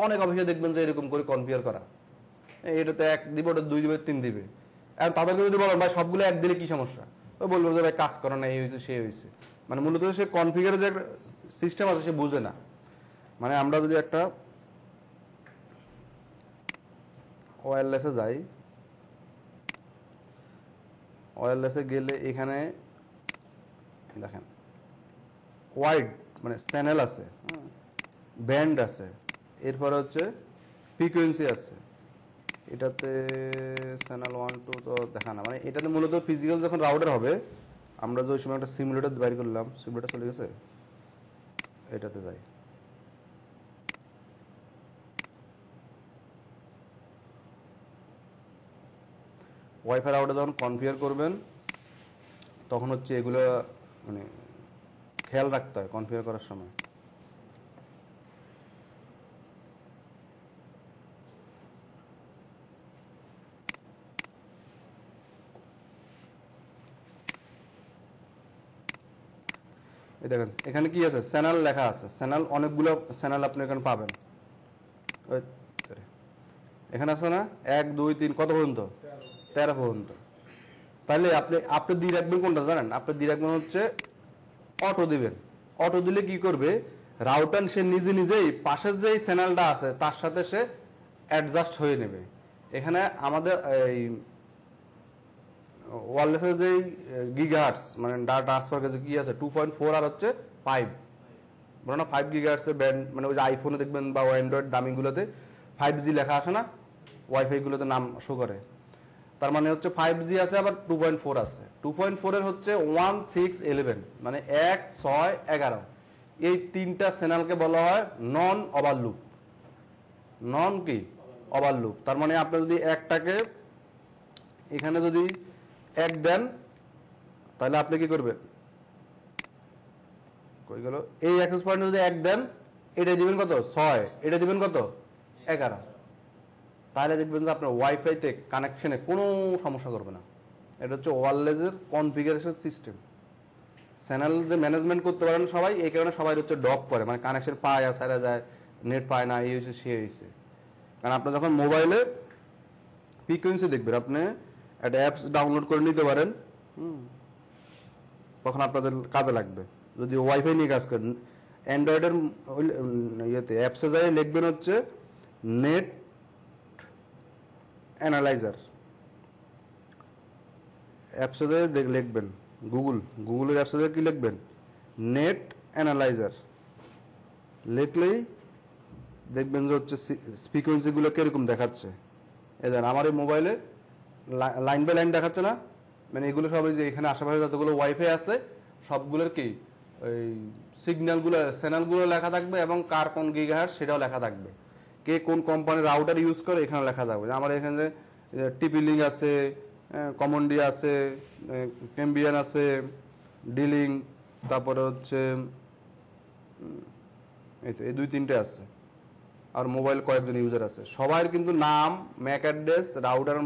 অনেক অফিসে দেখবেন যে এরকম করে কনফিগার করা, এটাতে এক দিবে, ওটা দুই দিবে, তিন দিবে। আর তাদেরকে যদি বলেন ভাই সবগুলো এক দিলে কি সমস্যা, ও বলবো যে ভাই কাজ করে না, এই হয়েছে সে হয়েছে, মানে মূলত সে কনফিগারের যে একটা সিস্টেম আছে সে বুঝে না। মানে আমরা যদি একটা ওয়্যারলেসে যাই, ওয়্যারলেসে গেলে এখানে দেখেন ওয়াইড মানে চ্যানেল আছে, ব্যান্ড আছে, এরপরে হচ্ছে ফ্রিকোয়েন্সি আছে। এটাতে চ্যানেল 1 2 তো দেখা না, মানে এটাতে মূলত ফিজিক্যাল যখন রাউটার হবে, আমরা যে ওই সময় একটা সিমুলেটর বাইর করলাম, সিমুলেটর চলে গেছে, এটাতে যাই। ওয়াইফাই রাউটার যখন কনফিগার করবেন, তখন হচ্ছে এগুলো মানে খেয়াল রাখতে হয় কনফিগার করার সময়। এই দেখেন এখানে কি আছে, চ্যানেল লেখা আছে, চ্যানেল অনেকগুলো চ্যানেল আপনি এখানে পাবেন। এখানে আছে না 1 2 3 কত পর্যন্ত, 13 পর্যন্ত। তাহলে আপনি দিয়ে রাখবেন কোনটা জানেন, আপনি দিয়ে রাখবেন হচ্ছে অটো দিবেন। অটো দিলে কি করবে, রাউটার সে নিজেই পাশের যে চ্যানেলটা আছে তার সাথে সে অ্যাডজাস্ট হয়ে নেবে। এখানে আমাদের এই ওয়্যারলেসের যে গিগাহার্টজ মানে ডাটা ট্রান্সফার কাছে কি আছে 2.4 আর হচ্ছে 5, বলো না 5 গিগাহার্টজের ব্যান্ড, মানে ওই যে আইফোনে দেখবেন বা অ্যান্ড্রয়েড দামিগুলোতে 5G লেখা আসে না, ওয়াইফাই গুলোতে নাম শো করে, তার মানে হচ্ছে 5G আছে, আবার 2.4 আছে। 2.4 এর হচ্ছে 1 6 11, মানে 1 6 11, এই তিনটা চ্যানেলকে বলা হয় নন ওভারলুপ। নন কি ওভারলুপ, তার মানে আপনি যদি একটাকে এখানে যদি 1 দেন, তাহলে আপনি কি করবেন, কই গেল, এই অ্যাক্সেস পয়েন্ট যদি 1 দেন, এটা দিবেন কত 6, এটা দিবেন কত 11, তাহলে দেখবেন যে আপনার ওয়াইফাইতে কানেকশনে কোনো সমস্যা করবে না। এটা হচ্ছে ওয়্যারলেসের কনফিগারেশন সিস্টেম। চ্যানেল যে ম্যানেজমেন্ট করতে পারেন সবাই, এই কারণে সবাই হচ্ছে ড্রপ করে, মানে কানেকশন পায় আর সারা যায়, নেট পায় না, এই হয়েছে সে হয়েছে। কারণ আপনি যখন মোবাইলে ফ্রিকোয়েন্সি দেখবেন, আপনি একটা অ্যাপস ডাউনলোড করে নিতে পারেন, তখন আপনাদের কাজে লাগবে যদি ওয়াইফাই নিয়ে কাজ করেন। অ্যান্ড্রয়েডের ইয়েতে অ্যাপসে যাই লিখবেন হচ্ছে নেট অ্যানালাইজার, অ্যাপসে যাই লিখবেন গুগলের অ্যাপসে যাই কি লিখবেন নেট অ্যানালাইজার, লিখলেই দেখবেন যে হচ্ছে ফ্রিকোয়েন্সিগুলো কিরকম দেখাচ্ছে। এই দেন আমার এই মোবাইলে লাইন বাই লাইন দেখাচ্ছে না, মানে এগুলো সব যে এখানে আশেপাশে যতগুলো ওয়াইফাই আছে সবগুলোর কি ওই সিগন্যালগুলো চ্যানেলগুলো লেখা থাকবে এবং কার কোন গিগাহার্টজ সেটাও লেখা থাকবে, কে কোন কোম্পানির রাউটার ইউজ করে এখানে লেখা থাকবে। আমার এখানে টিপি লিঙ্ক আছে, কমন্ডি আছে, ক্যাম্বিয়ান আছে, ডিলিং, তারপরে হচ্ছে এই তো এই 2-3টে আছে, আর মোবাইল কয়েকজন ইউজার আছে, সবার কিন্তু নাম, Mac address, router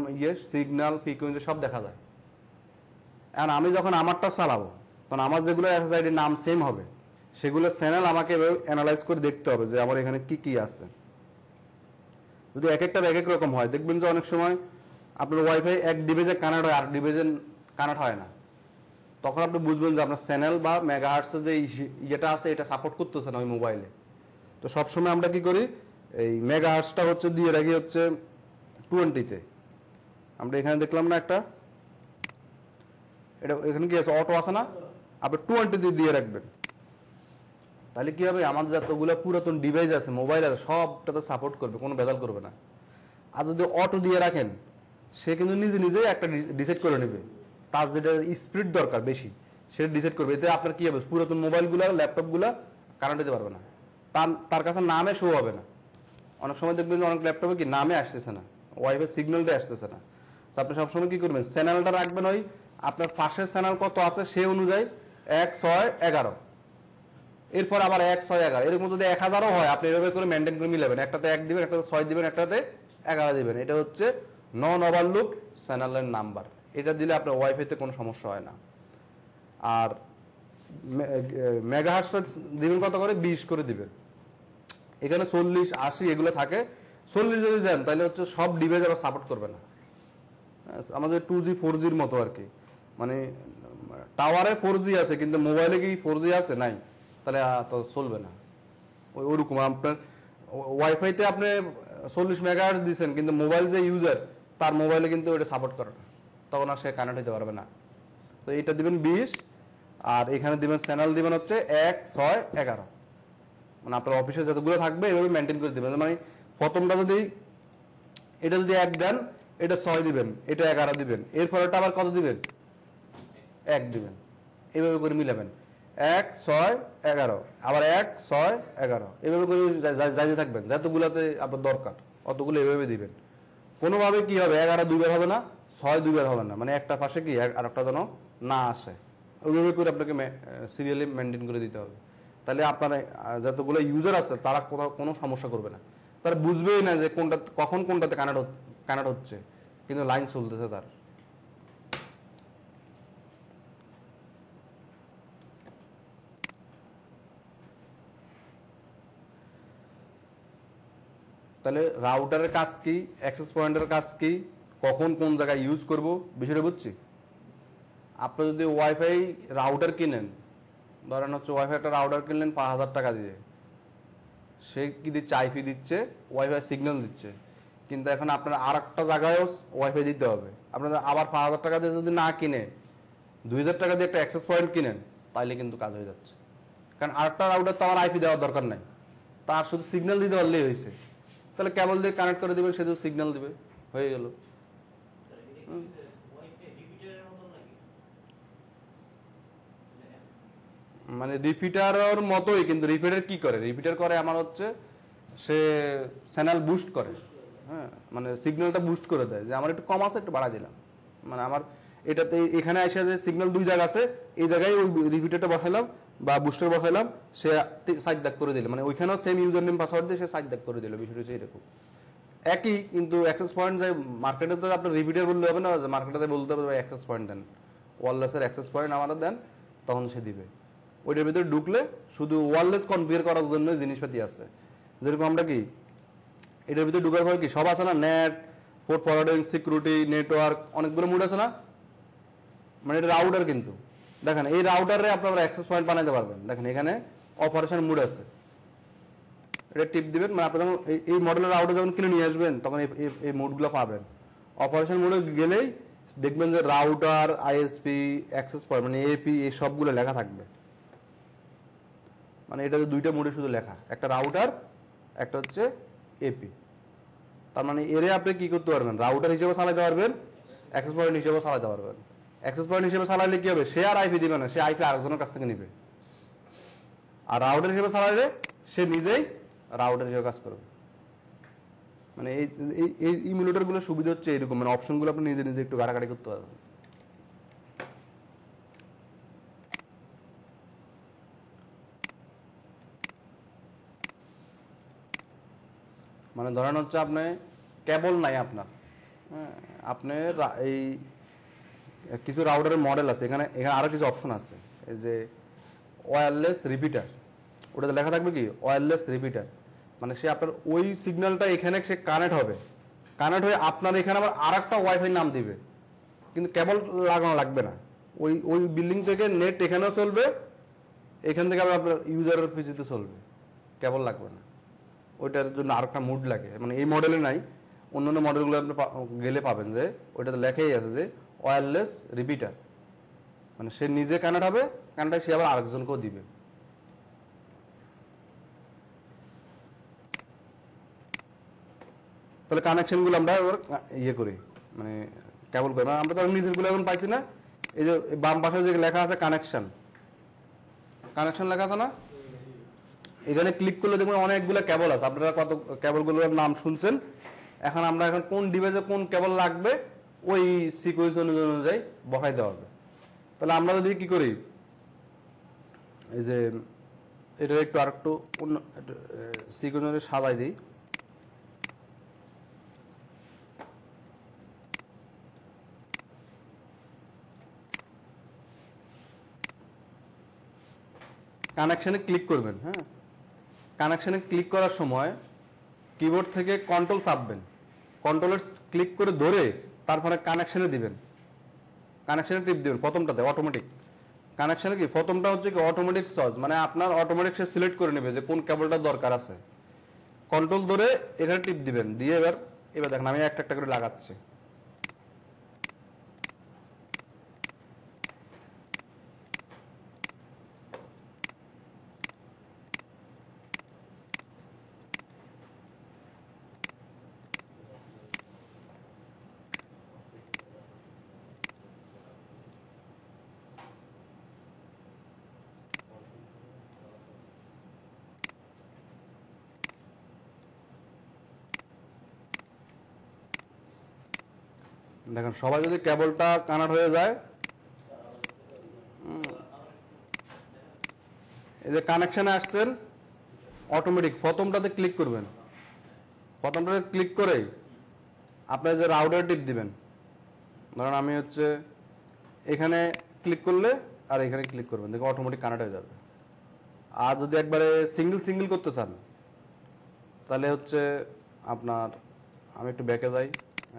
signal, frequency সব দেখা যায়। আর আমি যখন আমারটা চালাবো তখন আমার যেগুলো এসএসআইডির নাম সেম হবে সেগুলো চ্যানেল আমাকে অ্যানালাইজ করে দেখতে হবে যে আমার এখানে কি কি আছে। যদি এক একটার এক এক রকম হয় দেখবেন যে অনেক সময় আপনার ওয়াইফাই এক ডিভাইসে কানেক্ট হয় আর ডিভাইসে কানেক্ট হয় না, তখন আপনি বুঝবেন যে আপনার চ্যানেল বা মেগাহার্টসের যে ইয়েটা আছে এটা সাপোর্ট করতেছে না ওই মোবাইলে। তো সবসময় আমরা কি করি, এই মেগাহার্টসটা হচ্ছে দিয়ে রাখি হচ্ছে 20-তে। আমরা এখানে দেখলাম না একটা, এটা এখানে কি আছে অটো আছে না, আপনি 20-তে দিয়ে রাখবেন, তাহলে কি হবে আমাদের যতগুলো পুরাতন ডিভাইস আছে মোবাইল আছে সবটাতে সাপোর্ট করবে, কোনো ভেজাল করবে না। আর যদি অটো দিয়ে রাখেন সে কিন্তু নিজে নিজেই একটা ডিসাইড করে নেবে তার যেটা স্পিড দরকার বেশি সেটা ডিসাইড করবে। এতে আপনার কি হবে পুরাতন মোবাইলগুলো ল্যাপটপগুলো কানেক্ট দিতে পারবে না, তার কাছে নামে শো হবে না। অনেক সময় দেখবেন অনেক ল্যাপটপে কি নামে আসতেছে না, ওয়াইফাই সিগন্যালটা আসতেছে না। তো আপনি সবসময় কি করবেন চ্যানেলটা রাখবেন ওই আপনার পাশের চ্যানেল কত আছে সেই অনুযায়ী 1, 6, 11, এরপর আবার 1, 6, 11, এরকম যদি 1000ও হয় আপনি এভাবে করে মেনটেন করে মিলাবেন, একটাতে 1 দিবেন, একটাতে 6 দিবেন, একটাতে 11 দিবেন। এটা হচ্ছে নন ওভারলুক চ্যানেলের নাম্বার, এটা দিলে আপনার ওয়াইফাইতে কোনো সমস্যা হয় না। আর মেগাহার্টজটা দিবেন কত করে, 20 করে দিবেন। এখানে 40, 80 এগুলো থাকে, 40 যদি দেন তাহলে হচ্ছে সব ডিভাইস আবার সাপোর্ট করবে না। আমাদের 2G 4Gর মতো আর কি, মানে টাওয়ারে 4G আছে কিন্তু মোবাইলে কি 4G আছে নাই, তাহলে তো চলবে না। ওইরকম আপনার ওয়াইফাইতে আপনি 40 মেগাহার্টজ দিচ্ছেন কিন্তু মোবাইল যে ইউজার তার মোবাইলে কিন্তু ওটা সাপোর্ট করে না, তখন আর সে কানেক্ট হতে পারবে না। তো এটা দিবেন 20, আর এখানে দিবেন চ্যানেল দিবেন হচ্ছে 1, 6, 11, মানে আপনার অফিসে যতগুলো থাকবে এভাবে মেনটেন করে দিবেন। মানে প্রথমটা যদি এটা যদি 1 দেন এটা 6 দিবেন, এটা 11 দিবেন, এরপরটা আবার কত দিবেন 1 দিবেন, এইভাবে করে মিলাবেন 1, 6, 11, আবার 1, 6, 11, এভাবে করে যাইতে থাকবেন যতগুলোতে আপনার দরকার অতগুলো এভাবে দিবেন। কোনোভাবে কি হবে 11 দুইবার হবে না, 6 দুইবার হবে না, মানে একটা পাশে কি আর একটা যেন না আসে, ওইভাবে করে আপনাকে সিরিয়ালি মেনটেন করে দিতে হবে। তাহলে আপনার যতগুলো ইউজার আছে তারা কোথাও কোনো সমস্যা করবে না, তারা বুঝবেই না যে কোনটা কখন কোনটাতে কানেক্ট হচ্ছে, কিন্তু লাইন চলতেছে তার। তাহলে রাউটারের কাজ কি, অ্যাক্সেস পয়েন্টের কাজ কি, কখন কোন জায়গায় ইউজ করব বিষয়টা বুঝছি। আপনি যদি ওয়াইফাই রাউটার কিনেন, ধরেন হচ্ছে ওয়াইফাই একটা রাউটার কিনলেন 5000 টাকা দিয়ে, সে কি দিচ্ছে আইপি দিচ্ছে, ওয়াইফাই সিগন্যাল দিচ্ছে, কিন্তু এখন আপনার আর একটা জায়গায়ও ওয়াইফাই দিতে হবে। আপনাদের আবার 5000 টাকা দিয়ে যদি না কিনে 2000 টাকা দিয়ে একটা অ্যাক্সেস পয়েন্ট কিনেন তাইলে কিন্তু কাজ হয়ে যাচ্ছে। কারণ আরেকটা রাউটার তো আমার আইপি দেওয়ার দরকার নাই, তার শুধু সিগন্যাল দিতে পারলেই হয়েছে। তাহলে কেবল দিয়ে কানেক্ট করে দেবেন, সে শুধু সিগন্যাল দিবে, হয়ে গেল। মানে রিপিটারের মতোই, কিন্তু রিপিটার কি করে, রিপিটার করে আমার হচ্ছে সে চ্যানেল বুস্ট করে, হ্যাঁ, মানে সিগন্যালটা বুস্ট করে দেয় যে আমার একটু কম আছে একটু বাড়া দিলাম, মানে আমার এটাতে এখানে এসে যে সিগন্যাল 2 জায়গা আছে এই জায়গায় ওই রিপিটারটা বসাইলাম বা বুস্টার বসাইলাম, সে সাইড দাগ করে দিল, মানে ওইখানেও সেম ইউজার নেম পাসওয়ার্ড দিয়ে সে সাইড দাগ করে দিল। বিষয়টা হচ্ছে এরকম একই, কিন্তু অ্যাক্সেস পয়েন্ট যায় মার্কেটে তো আপনার রিপিটার বললে হবে না, মার্কেটে বলতে হবে অ্যাক্সেস পয়েন্ট দেন, ওয়ারলেসের অ্যাক্সেস পয়েন্ট আমাদের দেন, তখন সে দিবে। ওইটার ভিতরে ঢুকলে শুধু ওয়ারলেস কনফিগার করার জন্য জিনিসপাতি আছে, যেরকম আমরা কি এটার ভিতরে ঢুকার পর কি সব আছে না, net, port forwarding, security, network, অনেকগুলো মুড আছে না, মানে এটা রাউটার। কিন্তু দেখেন এই রাউটারে আপনারা অ্যাক্সেস পয়েন্ট বানাইতে পারবেন। দেখেন এখানে অপারেশন মুড আছে, এটা টিপ দিবেন, মানে আপনি যখন এই মডেলের রাউটার যখন কিনে নিয়ে আসবেন তখন এই মোডগুলো পাবেন। অপারেশন মোডে গেলেই দেখবেন যে রাউটার, আইএসপি, অ্যাক্সেস পয়েন্ট মানে এপি এই সবগুলো লেখা থাকবে। মানে এটা 2টা মোডে শুধু লেখা, একটা রাউটার, একটা হচ্ছে এপি। তার মানে এরে আপনি কি করতে পারবেন, রাউটার হিসেবে চালাতে পারবেন অ্যাক্সেস পয়েন্ট হিসেবে চালাতে পারবেন। অ্যাক্সেস পয়েন্ট হিসেবে চালাইলে কি হবে, সে আর আইপি দিবে না, সে আইপি আরেকজনের কাছ থেকে নিবে। আর রাউটার হিসেবে চালাইলে সে নিজেই রাউটার হিসেবে কাজ করবে। মানে এই ইমুলেটর গুলো সুবিধা হচ্ছে এরকম, মানে অপশন গুলো আপনি নিজে নিজে একটু ঘাটাঘাটি করতে পারবেন। মানে ধরেন হচ্ছে আপনি কেবল নাই আপনার, হ্যাঁ, আপনি এই কিছু রাউটারের মডেল আছে, এখানে এখানে আরো কিছু অপশন আছে, এই যে ওয়্যারলেস রিপিটার, ওটাতে লেখা থাকবে কি ওয়্যারলেস রিপিটার, মানে সে আপনার ওই সিগন্যালটা এখানে সে কানেক্ট হবে, কানেক্ট হয়ে আপনার এখানে আবার আর একটা ওয়াইফাই নাম দিবে, কিন্তু কেবল লাগানো লাগবে না, ওই ওই বিল্ডিং থেকে নেট এখানেও চলবে, এখান থেকে আবার আপনার ইউজারের পিসিতে চলবে, কেবল লাগবে না। ওইটার জন্য আর একটা মুড লাগে, মানে এই মডেলে নাই, অন্যান্য মডেলগুলো আপনি গেলে পাবেন যে ওইটাতে লেখাই আছে যে ওয়্যারলেস রিপিটার, মানে সে নিজে কানেক্ট হবে, কানেক্ট সে আবার আরেকজনকেও দিবে। তাহলে কানেকশনগুলো আমরা ইয়ে করি, মানে কেবল করি, মানে আমরা তো নিজেরগুলো এখন পাইছি না, এই যে বাম পাশে যে লেখা আছে কানেকশন, কানেকশন লেখা আছে না, এখানে ক্লিক করলে দেখবেন অনেকগুলো কেবল আছে, আপনারা কত কেবলগুলোর নাম শুনছেন। এখন আমরা এখন কোন ডিভাইসে কোন কেবল লাগবে ওই সিকোয়েন্স অনুযায়ী বসাই দেওয়া হবে। তাহলে আমরা যদি কি করি, এই যে এটা একটু আর একটু অন্য সিকোয়েন্স অনুযায়ী সাজাই দিই, কানেকশনে ক্লিক করবেন। হ্যাঁ, কানেকশনে ক্লিক করার সময় কিবোর্ড থেকে কন্ট্রোল চাপবেন, কন্ট্রোলের ক্লিক করে ধরে তারপরে কানেকশনে দিবেন, কানেকশনে টিপ দিবেন প্রথমটাতে অটোমেটিক। কানেকশনে কি প্রথমটা হচ্ছে কি অটোমেটিক সজ, মানে আপনার অটোমেটিক সে সিলেক্ট করে নেবে যে কোন কেবলটা দরকার আছে, কন্ট্রোল ধরে এখানে টিপ দিবেন, দিয়ে এবার এবার দেখেন আমি একটা একটা করে লাগাচ্ছি। দেখেন সবাই যদি কেবলটা কানেক্ট হয়ে যায়, এই যে কানেকশনে আসছেন অটোমেটিক প্রথমটাতে ক্লিক করবেন, প্রথমটাতে ক্লিক করে আপনার যে রাউটার টিপ দিবেন, ধরেন আমি হচ্ছে এখানে ক্লিক করলে আর এখানে ক্লিক করবেন, দেখো অটোমেটিক কানেক্ট হয়ে যাবে। আর যদি একবারে সিঙ্গেল সিঙ্গেল করতে চান তাহলে হচ্ছে আপনার, আমি একটু ব্যাকে যাই,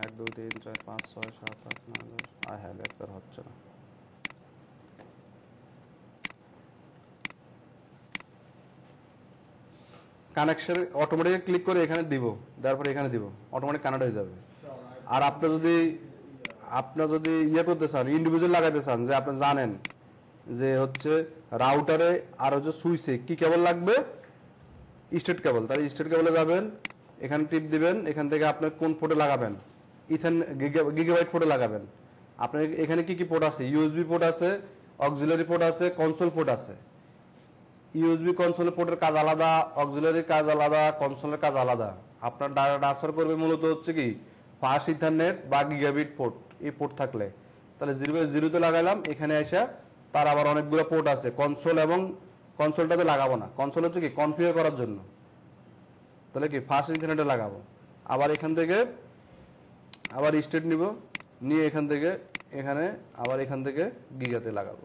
1 2 3 4 5 6 7 8 9 10, হ্যাঁ ব্যাক হচ্ছে না, কানেকশন অটোমেটিক ক্লিক করে এখানে দিব, তারপরে এখানে দিব, অটোমেটিক কানেক্ট হয়ে যাবে। আর আপনার যদি ইয়ে করতে চান, ইন্ডিভিজুয়াল লাগাইতে চান, যে আপনি জানেন যে হচ্ছে রাউটারে আর হচ্ছে সুইচে কি কেবল লাগবে, স্টেট কেবল, তাহলে স্টেট কেবলে যাবেন, এখানে টিপ দিবেন, এখান থেকে আপনি কোন পোর্টে লাগাবেন, ইথান গিগাবাইট পোর্টে লাগাবেন। আপনার এখানে কি কি পোর্ট আছে, ইউএসবি পোর্ট আছে, অক্সিলারি পোর্ট আছে, কনসোল পোর্ট আছে। ইউএসবি কনসোলের পোর্টের কাজ আলাদা, অক্সিলারির কাজ আলাদা, কনসোলের কাজ আলাদা। আপনার ডাটা ট্রান্সফার করবে মূলত হচ্ছে কি ফাস্ট ইথারনেট বা গিগাবিট পোর্ট, এই পোর্ট থাকলে তাহলে 0/0 লাগাইলাম, এখানে এসে তার আবার অনেকগুলো পোর্ট আছে, কনসোল এবং কনসোলটাতে লাগাবো না, কনসোল হচ্ছে কি কনফিগার করার জন্য, তাহলে কি ফাস্ট ইথারনেটে লাগাবো। আবার এখান থেকে আবার স্টেট নিব, নিয়ে এখান থেকে এখানে আবার এখান থেকে গিগাতে লাগাবো।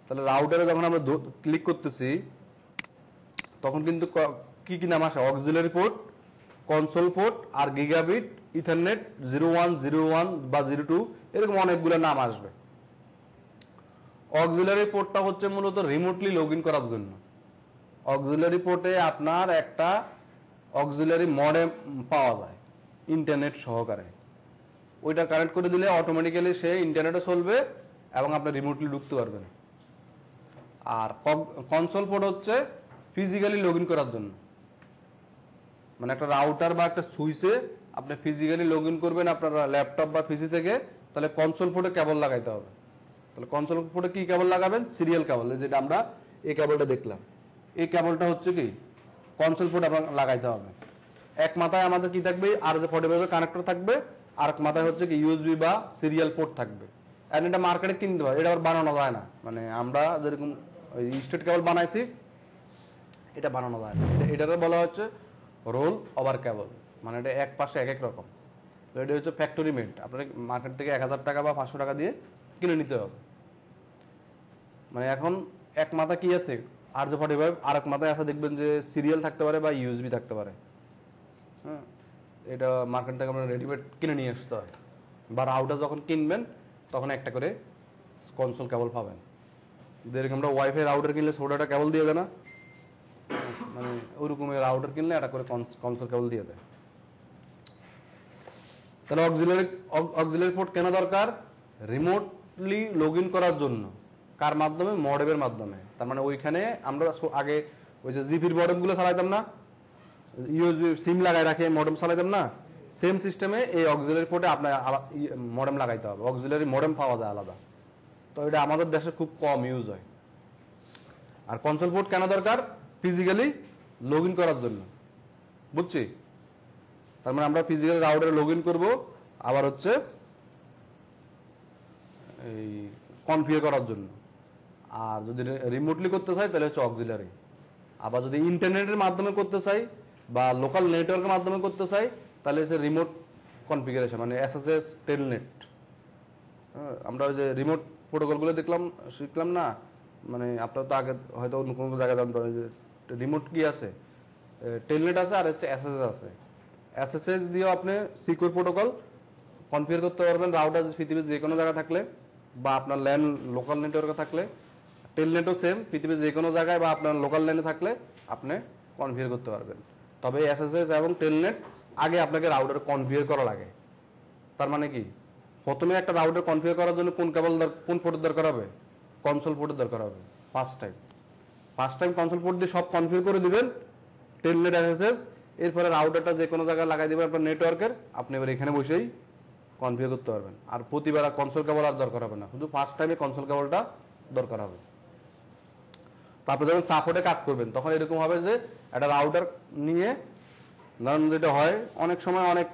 তাহলে রাউটারে যখন আমরা ক্লিক করতেছি তখন কিন্তু কি কি নাম আসে, অক্সিলারি পোর্ট, কনসোল পোর্ট আর গিগাবিট ইথারনেট 01 01 বা 02 এরকম অনেকগুলো নাম আসবে। অক্সিলারি পোর্টটা হচ্ছে মূলত রিমোটলি লগ ইন করার জন্য। অক্সিলারি পোর্টে আপনার একটা অক্সিলারি মডেম পাওয়া যায় ইন্টারনেট সহকারে, ওইটা কানেক্ট করে দিলে অটোমেটিক্যালি সে ইন্টারনেটে চলবে এবং আপনি রিমোটলি ঢুকতে পারবেন। আর কনসোল পোর্ট হচ্ছে ফিজিক্যালি লগ ইন করার জন্য, মানে একটা রাউটার বা একটা সুইচে আপনি ফিজিক্যালি লগ ইন করবেন আপনার ল্যাপটপ বা পিসি থেকে, তাহলে কনসোল পোর্টে কেবল লাগাইতে হবে। তাহলে কনসোল পোর্টে কি কেবল লাগাবেন? সিরিয়াল কেবল, যেটা আমরা এই কেবলটা দেখলাম, এই কেবলটা হচ্ছে কি কনসোল পোর্ট আপনার লাগাইতে হবে। এক মাথায় আমাদের কি থাকবে? RJ45 কানেক্টর থাকবে, আর এক মাথায় হচ্ছে কি ইউএসবি বা সিরিয়াল পোর্ট থাকবে। আর এটা মার্কেটে কিনতে হয়, এটা আবার বানানো যায় না। মানে আমরা যেরকম স্টেট কেবল বানাইছি, এটা বানানো যায় না। এটারে বলা হচ্ছে রোল ওভার কেবল, মানে এটা এক পাশে এক এক রকম। তো এটা হচ্ছে ফ্যাক্টরি মেড, আপনার মার্কেট থেকে 1000 টাকা বা 500 টাকা দিয়ে কিনে নিতে হবে। মানে এখন এক মাথা কি আছে RJ45, আর এক মাথায় আসা দেখবেন যে সিরিয়াল থাকতে পারে বা ইউএসবি থাকতে পারে। হ্যাঁ, এটা মার্কেট থেকে আপনার রেডিমেড কিনে নিয়ে আসতে হয়, বা রাউটার যখন কিনবেন তখন একটা করে কনসোল কেবল পাবেন। যেরকম আমরা ওয়াইফাই রাউটার কিনলে ছোটটা কেবল দিয়ে দেয় না, মানে ওইরকম রাউটার কিনলে একটা করে কনসোল কেবল দিয়ে দেয়। তাহলে অক্সিলারি পোর্ট কেন দরকার? রিমোটলি লগ ইন করার জন্য। কার মাধ্যমে? মডেমের মাধ্যমে। তার মানে ওইখানে আমরা আগে ওই যে জিপির মডেমগুলো চালাইতাম না, ইউএসবি সিম লাগাই রাখে মডেম চালাইতাম না, সেম সিস্টেমে এই অক্সিলারি পোর্টে আপনার মডেম লাগাইতে হবে। অক্সিলারি মডেম পাওয়া যায় আলাদা, তো এটা আমাদের দেশে খুব কম ইউজ হয়। আর কনসোল পোর্ট কেন দরকার? ফিজিক্যালি লগ ইন করার জন্য, বুঝছি? তার মানে আমরা ফিজিক্যালি রাউটারে লগ ইন করবো, আবার হচ্ছে এই কনফিগার করার জন্য। আর যদি রিমোটলি করতে চাই তাহলে হচ্ছে অক্সিলারি। আবার যদি ইন্টারনেটের মাধ্যমে করতে চাই বা লোকাল নেটওয়ার্কের মাধ্যমে করতে চাই তাহলে হচ্ছে রিমোট কনফিগারেশন, মানে SSH টেলনেট। আমরা ওই যে রিমোট প্রোটোকলগুলো শিখলাম না, মানে আপনার তো আগে হয়তো অন্য কোনো জায়গায় জানতে হবে যে রিমোট কি আছে, টেলনেট আছে আর হচ্ছে SSH আছে। SSH দিয়েও আপনি সিকিউর প্রোটোকল কনফিগার করতে পারবেন রাউটার পৃথিবীর যে কোনো জায়গায় থাকলে, বা আপনার ল্যান লোকাল নেটওয়ার্কে থাকলে। টেলনেটও সেম, পৃথিবীর যে কোনো জায়গায় বা আপনার লোকাল ল্যানে থাকলে আপনি কনফিগার করতে পারবেন। তবে SSH এবং টেলনেট আগে আপনাকে রাউটার কনফিগার করা লাগে। তার মানে কি, প্রথমে একটা রাউটার কনফিগার করার জন্য কোন পোর্টের দরকার হবে? কনসোল পোর্টের দরকার হবে। ফার্স্ট টাইম কনসোল পোর্ট দিয়ে সব কনফিগার করে দিবেন, টেলনেট SSH, এরপরে রাউটারটা যে কোনো জায়গায় লাগাই দিবেন আপনার নেটওয়ার্কের, আপনি এবার এখানে বসেই কনফিগার করতে পারবেন। আর প্রতিবার কনসোল কেবল আর দরকার হবে না, শুধু ফার্স্ট টাইমে কনসোল কেবলটা দরকার হবে। তারপরে যখন সাপোর্টে কাজ করবেন তখন এরকম হবে যে একটা রাউটার নিয়ে, ধরুন যেটা হয় অনেক সময় অনেক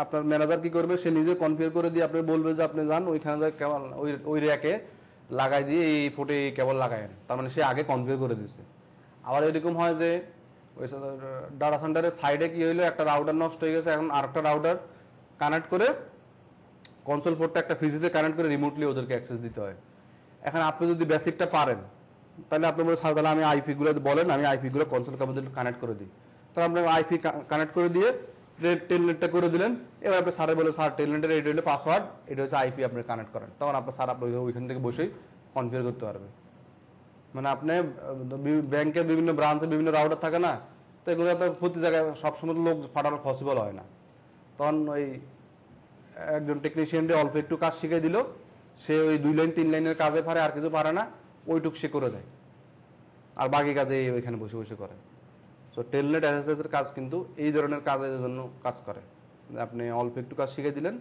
আপনার ম্যানেজার কি করবে, সে নিজে কনফিগার করে দিয়ে আপনি বলবে যে আপনি যান ওইখানে যা কেবল ওই র্যাকে লাগাই দিয়ে এই ফুটে এই কেবল লাগায়েন, তার মানে সে আগে কনফিগার করে দিয়েছে। আবার এরকম হয় যে ওই ডাটা সেন্টারের সাইডে কি হইলো, একটা রাউটার নষ্ট হয়ে গেছে, এখন আরেকটা রাউটার কানেক্ট করে কনসোল পোর্টটা একটা ফিজিতে কানেক্ট করে রিমোটলি ওদেরকে অ্যাক্সেস দিতে হয়। এখন আপনি যদি বেসিকটা পারেন তাহলে আপনি বলে তাহলে আমি আইপিগুলো বলেন, আমি আইপিগুলো কনসোল কেবল কানেক্ট করে দিই। তাহলে আপনি আইপি কানেক্ট করে দিয়ে টেলনেটটা করে দিলেন। এবার আপনি স্যারে বলে স্যার টেলনেটের এটা হলো পাসওয়ার্ড, এটা হচ্ছে আইপি আপনি কানেক্ট করেন, তখন আপনার স্যার আপনি ওইখান থেকে বসেই কনফিগার করতে পারবে। মানে আপনি ব্যাংকের বিভিন্ন ব্রাঞ্চে বিভিন্ন রাউটার থাকে না, তো এগুলো তো প্রতি জায়গায় সবসময় লোক পাঠানো পসিবল হয় না। তখন ওই একজন টেকনিশিয়ান দিয়ে অল্প একটু কাজ শিখিয়ে দিল, সে ওই 2 লাইন 3 লাইনের কাজে পারে, আর কিছু পারে না, ওইটুক সে করে দেয়, আর বাকি কাজে ওইখানে বসে বসে করে। সো টেলনেট SSH এর কাজ কিন্তু এই ধরনের কাজের জন্য কাজ করে। আপনি অল্প একটু কাজ শিখে দিলেন,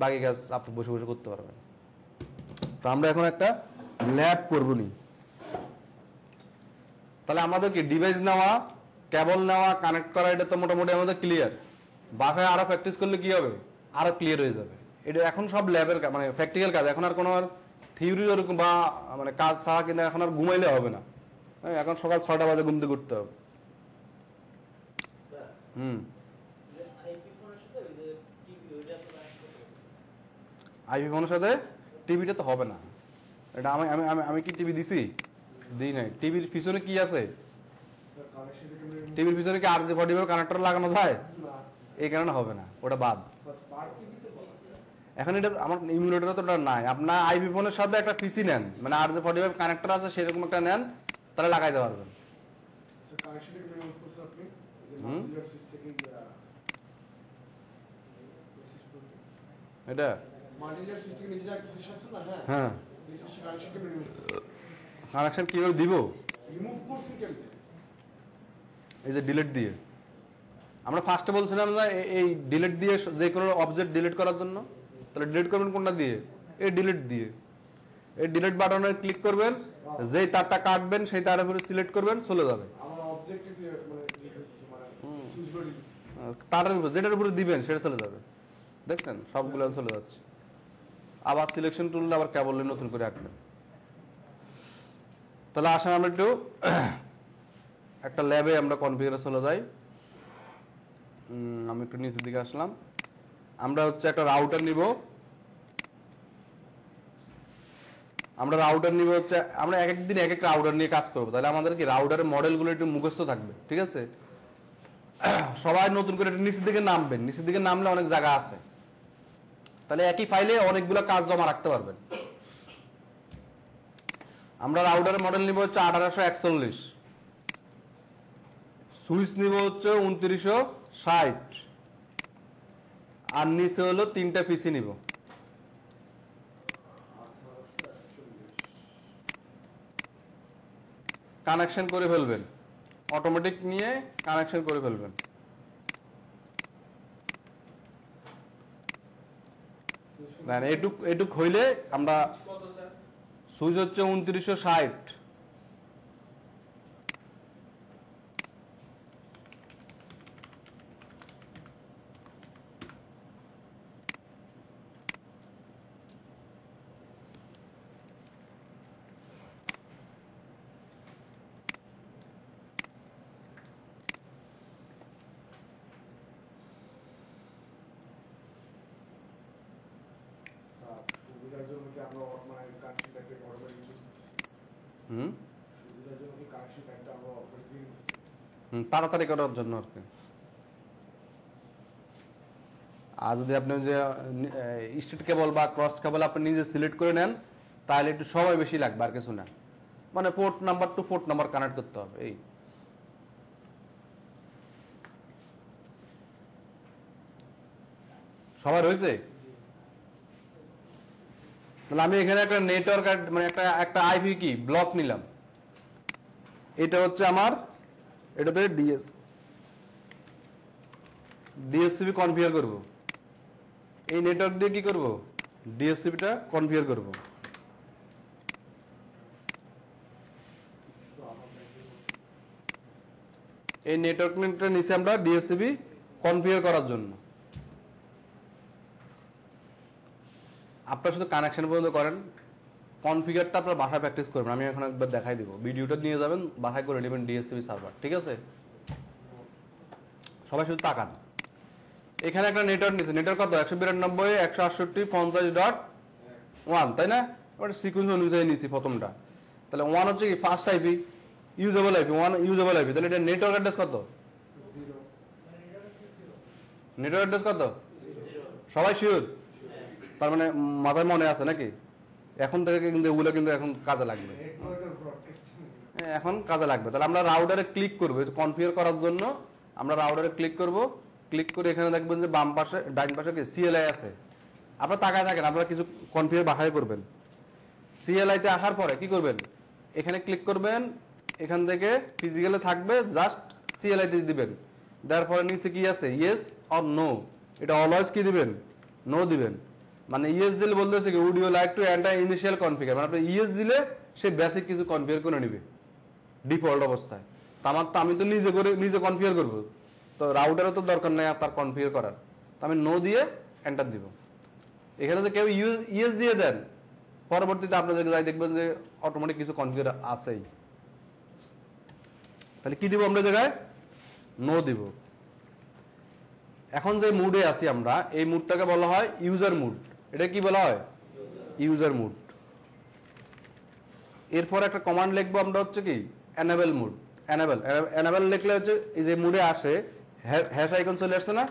বাকি কাজ আপনি বসে বসে করতে পারবেন। তো আমরা এখন একটা ল্যাব করবো নি। তাহলে আমাদের কি ডিভাইস নেওয়া, কেবল নেওয়া, কানেক্ট করা, এটা তো মোটামুটি আমাদের ক্লিয়ার। বাসায় আরো প্র্যাকটিস করলে কি হবে, আরো ক্লিয়ার হয়ে যাবে। এটা এখন সব ল্যাবের মানে প্র্যাকটিক্যাল কাজ, এখন আর কোনো আর থিওরি ওরকম বা মানে কাজ ছাড়া কিন্তু এখন আর ঘুমাইলে হবে না। এখন সকাল 6টা বাজে ঘুম থেকে উঠতে হবে। আইপি ফোনের সাথে টিভিটা তো হবে না। এটা আমি আমি আমি কি টিভি দিছি? দিই নাই। টিভির পিছনে কি আছে? টিভির পিছনে কি RJ45 কানেক্টর লাগানো যায়? এই কারণে হবে না, ওটা বাদ। এখন এটা আমার ইমুলেটর তো নাই। আপনার আইপি ফোনের সাথে একটা পিসি নেন, মানে RJ45 কানেক্টর আছে সেরকম একটা নেন, তাহলে লাগাইতে পারবেন। এটা হ্যাঁ, কানেকশন কিভাবে দিব? এই যে ডিলিট দিয়ে আমরা ফার্স্টে বলছিলাম না এই ডিলিট দিয়ে যে কোনো অবজেক্ট ডিলিট করার জন্য, তাহলে ডিলিট করবেন কোনটা দিয়ে? এই ডিলিট দিয়ে। এই ডিলিট বাটনে ক্লিক করবেন, যেই তারটা কাটবেন সেই তারের উপরে সিলেক্ট করবেন, চলে যাবে। তারের উপর যেটার উপরে দিবেন সেটা চলে যাবে। দেখছেন সবগুলো চলে যাচ্ছে। আবার সিলেকশন টুল আবার কেবল নতুন করে আঁকবেন। তাহলে আসেন আমরা একটু একটা ল্যাবে আমরা কনফিগারে চলে যাই। আমি একটু নিচের দিকে আসলাম। আমরা হচ্ছে একটা রাউটার নিব। আমরা হচ্ছে আমরা এক একদিন এক এক রাউটার নিয়ে কাজ করবো। তাহলে আমাদের কি রাউটারের মডেলগুলো একটু মুখস্থ থাকবে, ঠিক আছে? সবাই নতুন করে একটু নিচের দিকে নামবেন। নিচের দিকে নামলে অনেক জায়গা আছে, তাহলে একই ফাইলে অনেকগুলো কাজ জমা রাখতে পারবেন। আমরা রাউটারের মডেল নিব হচ্ছে 1841, সুইচ নিব হচ্ছে 2960, আর নিচে হলো 3টা পিসি নিব। কানেকশন করে ফেলবেন, অটোমেটিক নিয়ে কানেকশন করে ফেলবেন। এটুক হইলে আমরা সুইচ হচ্ছে 2960। তাড়াতাড়ি করার জন্য আর কি। আর যদি আপনি যে স্ট্রেট কেবল বা ক্রস কেবল আপনি নিজে সিলেক্ট করে নেন, তাহলে একটু সময় বেশি লাগবে, আর কিছু না। মানে port number to port number connect করতে হবে। এই সবার হয়েছে? তাহলে আমি এখানে একটা নেটওয়ার্ক মানে একটা আইপি কি ব্লক নিলাম। এটা হচ্ছে আমার, এটাতে ডিএসসিপি কনফিগার করব। এই নেটওয়ার্ক দিয়ে কি করব? ডিএসসিপিটা কনফিগার করব। এই নেটওয়ার্কটা নিচে আমরা ডিএসসিপি কনফিগার করার জন্য। আপনারা শুধু কানেকশন পর্যন্ত করেন, কনফিগারটা আপনার বাসায় প্র্যাকটিস করবেন। আমি এখন একবার দেখাই দিব, ভিডিওটা নিয়ে যাবেন বাসায় করে নেবেন ডিএসসিপি সার্ভার, ঠিক আছে? সবাই শুধু তাকান। এখানে একটা নেটওয়ার্ক নিচ্ছে, নেটওয়ার্ক কত? 192.168.50.1, তাই না? এবার সিকুয়েন্স অনুযায়ী নিচ্ছি প্রথমটা। তাহলে 1 হচ্ছে কি first IP, usable IP, 1 usable IP. তাহলে এটা নেটওয়ার্ক অ্যাড্রেস কত? নেটওয়ার্ক অ্যাড্রেস কত? সবাই শিওর? তার মানে মাথায় মনে আছে নাকি? এখন থেকে কিন্তু এগুলো কিন্তু এখন কাজে লাগবে, এখন কাজে লাগবে। তাহলে আমরা রাউটারে ক্লিক করবো কনফিগার করার জন্য। আমরা রাউটারে ক্লিক করব, ক্লিক করে এখানে দেখবেন যে বাম পাশে ডাইন পাশে কি সিএলআই আছে। আপনারা তাকায় থাকেন, আপনারা কিছু কনফিগার বাসায় করবেন। সিএলআই তে আসার পরে কি করবেন? এখানে ক্লিক করবেন, এখান থেকে ফিজিক্যালে থাকবে, জাস্ট সিএলআই তে দিবেন। দেওয়ার পরে নিচে কি আছে? Yes or no. এটা অলওয়েজ কি দিবেন? নো দিবেন। মানে ইয়েস দিলে বলতেছে কি would you like to enter initial configure, মানে আপনি ইয়েস দিলে সে বেসিক কিছু কনফিগার করে নেবে ডিফল্ট অবস্থায়। আমি তো নিজে কনফিগার করব, তো রাউটারও তো দরকার নেই তার কনফিগার করার। তো আমি নো দিয়ে এন্টার দিব। এখানে তো কেউ ইয়েস দিয়ে দেন, পরবর্তীতে আপনাদের যাই দেখবেন যে অটোমেটিক কিছু কনফিগার আছেই। তাহলে কি দিব আমরা জায়গায়? নো দিব। এখন যে মুডে আছি আমরা, এই মুডটাকে বলা হয় ইউজার মুড। এটা কি বলা হয়? User mode. এরপর একটা কমান্ড লিখবো আমরা হচ্ছে কি এনেবল মুড। এনেবল লিখলে হচ্ছে এই যে মুডে আসে হ্যাশ আইকন চলে আসছে না,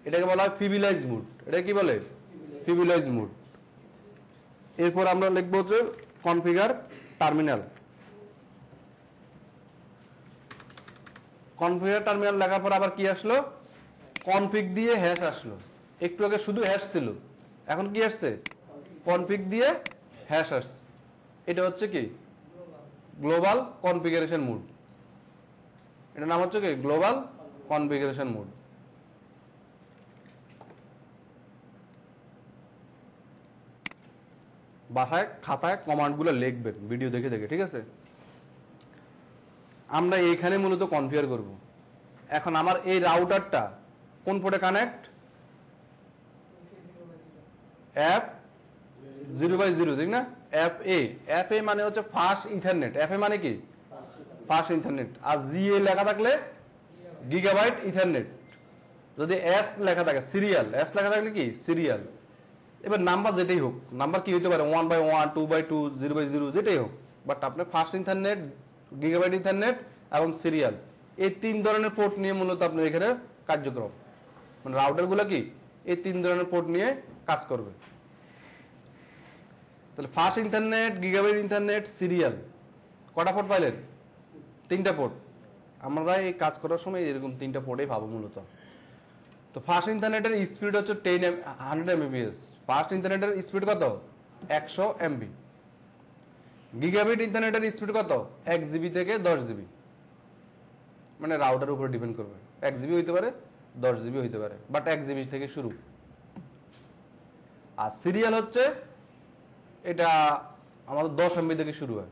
এটাকে বলা হয় ফিবিলাইজ মুড। এটা কি বলে? ফিবিলাইজ মুড। এরপর আমরা লিখবো হচ্ছে কনফিগার টার্মিনাল। কনফিগার টার্মিনাল লেখার পর আবার কি আসলো? কনফিগ দিয়ে হ্যাশ আসলো। একটু আগে শুধু হ্যাশ ছিল, এখন কি আসছে? কনফিগ দিয়ে হ্যাশ আসছে। এটা হচ্ছে কি গ্লোবাল কনফিগারেশন মুড। এটার নাম হচ্ছে কি গ্লোবাল কনফিগারেশন মোড। বাসায় খাতায় কমান্ডগুলো লিখবেন ভিডিও দেখে দেখে, ঠিক আছে? আমরা এইখানে মূলত কনফিগার করব। এখন আমার এই রাউটারটা কোন পোর্টে কানেক্ট? অ্যাপ 0/0, ঠিক না? অ্যাপ এ মানে হচ্ছে ফাস্ট ইথারনেট। অ্যাপ এ মানে কি? Fast ethernet. আর জিএ লেখা থাকলে গিগাবাইট ইথারনেট। যদি এস লেখা থাকে সিরিয়াল, এস লেখা থাকলে কি সিরিয়াল। এবার নাম্বার যেটাই হোক, নাম্বার কি হতে পারে 1/1, 2/2, 0/0, যেটাই হোক, বাট আপনার ফাস্ট ইথারনেট, গিগাবাইট ইথারনেট এবং সিরিয়াল, এই 3 ধরনের পোর্ট নিয়ে মূলত আপনার এখানে কার্যক্রম, মানে রাউটারগুলো কি এই 3 ধরনের পোর্ট নিয়ে কাজ করবে। তাহলে fast internet, gigabyte internet, serial, কটা পোর্ট পাইলেন? 3টা পোর্ট। আমরা এই কাজ করার সময় এরকম 3টা পোর্টেই পাবো মূলত। তো ফাস্ট ইন্টারনেটের স্পিড হচ্ছে 100 Mbps। ফাস্ট ইন্টারনেটের স্পিড কত? 100 MB। গিগাবিট ইন্টারনেটের স্পিড কত? 1 GB থেকে 10 GB, মানে রাউটারের উপরে ডিপেন্ড করবে। 1 GB হইতে পারে, 10 GB হইতে পারে, বাট 1 GB থেকে শুরু। আর সিরিয়াল হচ্ছে এটা আমাদের 10 MB থেকে শুরু হয়।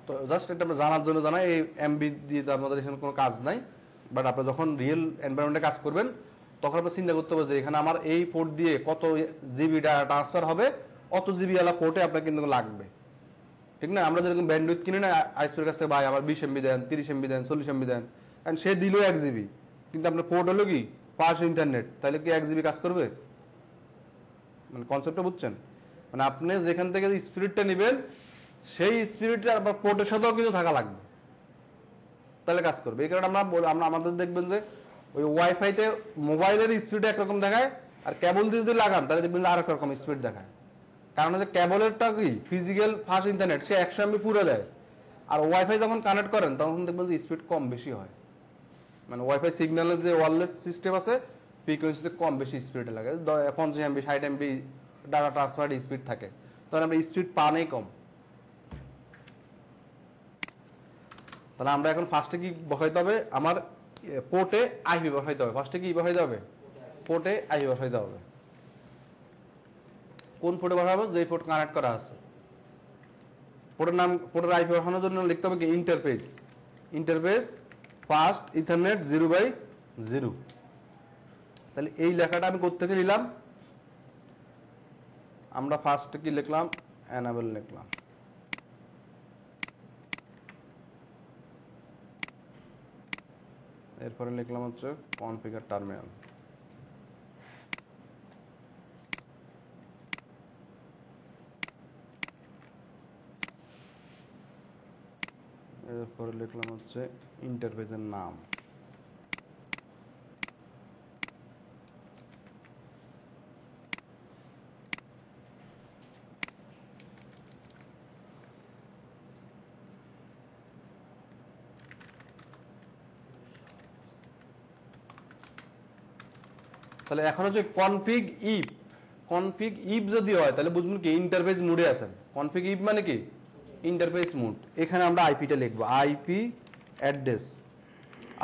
তো জাস্ট এটা আমরা জানার জন্য জানাই, এই এমবি দিয়ে আমাদের এখানে কোনো কাজ নাই। বাট আপনি যখন রিয়েল এনভায়রনমেন্টে কাজ করবেন তখন আপনি চিন্তা করতে হবে যে এখানে আমার এই পোর্ট দিয়ে কত জিবি ডাটা ট্রান্সফার হবে, অত জিবি আলা পোর্টে আপনার কিন্তু লাগবে, ঠিক না? আমরা যেরকম ব্যান্ডউইথ কিনি না আইসপের কাছে, ভাই আমার 20 MB দেন, 30 MB দেন, 40 MB দেন, কারণ সে দিল 1 GB, কিন্তু আপনার পোর্ট হলো কি ফাস্ট ইন্টারনেট, তাহলে কি 1 GB কাজ করবে? মানে কনসেপ্টটা বুঝছেন? মানে আপনি যেখান থেকে স্পিরিটটা নেবেন সেই স্পিরিটটা আবার পোর্টের সাথেও কিন্তু থাকা লাগবে, তাহলে কাজ করবে। এই কারণে আমরা আমাদের দেখবেন যে ওই ওয়াইফাইতে মোবাইলের স্পিড একরকম দেখায়, আর কেবল দিয়ে যদি লাগান তাহলে দেখবেন আর এক রকম স্পিড দেখায়। কারণ হচ্ছে কেবলেরটা কি ফিজিক্যাল ফাস্ট ইন্টারনেট, সে 100 MB পুরো দেয়, আর ওয়াইফাই যখন কানেক্ট করেন তখন দেখবেন যে স্পিড কম বেশি হয়। মানে ওয়াইফাই সিগন্যালের যে ওয়্যারলেস সিস্টেম আছে ফ্রিকোয়েন্সিতে কম বেশি স্পিড লাগে, 50 MB 60 MB data transfer speed থাকে, তখন আমরা স্পিড পানেই কম। তাহলে আমরা এখন ফার্স্টে কি বসাইতে হবে? আমার পোর্টে আইপি বসাইতে হবে। ফার্স্টে কি বসাইতে হবে? পোর্টে আইপি বসাইতে হবে। কোন পোর্টে বসাবো? যে পোর্ট কানেক্ট করা আছে। পোর্টের নাম, পোর্টের আইপি বসানোর জন্য লিখতে হবে কি ইন্টারফেস, ইন্টারফেস ফাস্ট ইথারনেট 0/0। তাহলে এই লেখাটা আমি কোথা থেকে নিলাম? আমরা ফার্স্টে কি লিখলাম? এনাবেল লিখলাম। এরপরে লিখলাম হচ্ছে কনফিগার টার্মিনাল। এরপরে লিখলাম হচ্ছে ইন্টারফেসের নাম। তাহলে এখন হচ্ছে কনফিগ ইফ। কনফিগ ইফ যদি হয় তাহলে বুঝবেন কি ইন্টারফেস মোডে আছেন। কনফিগ ইফ মানে কি ইন্টারফেস মোড। এখানে আমরা আইপিটা লিখবো, আইপি অ্যাড্রেস।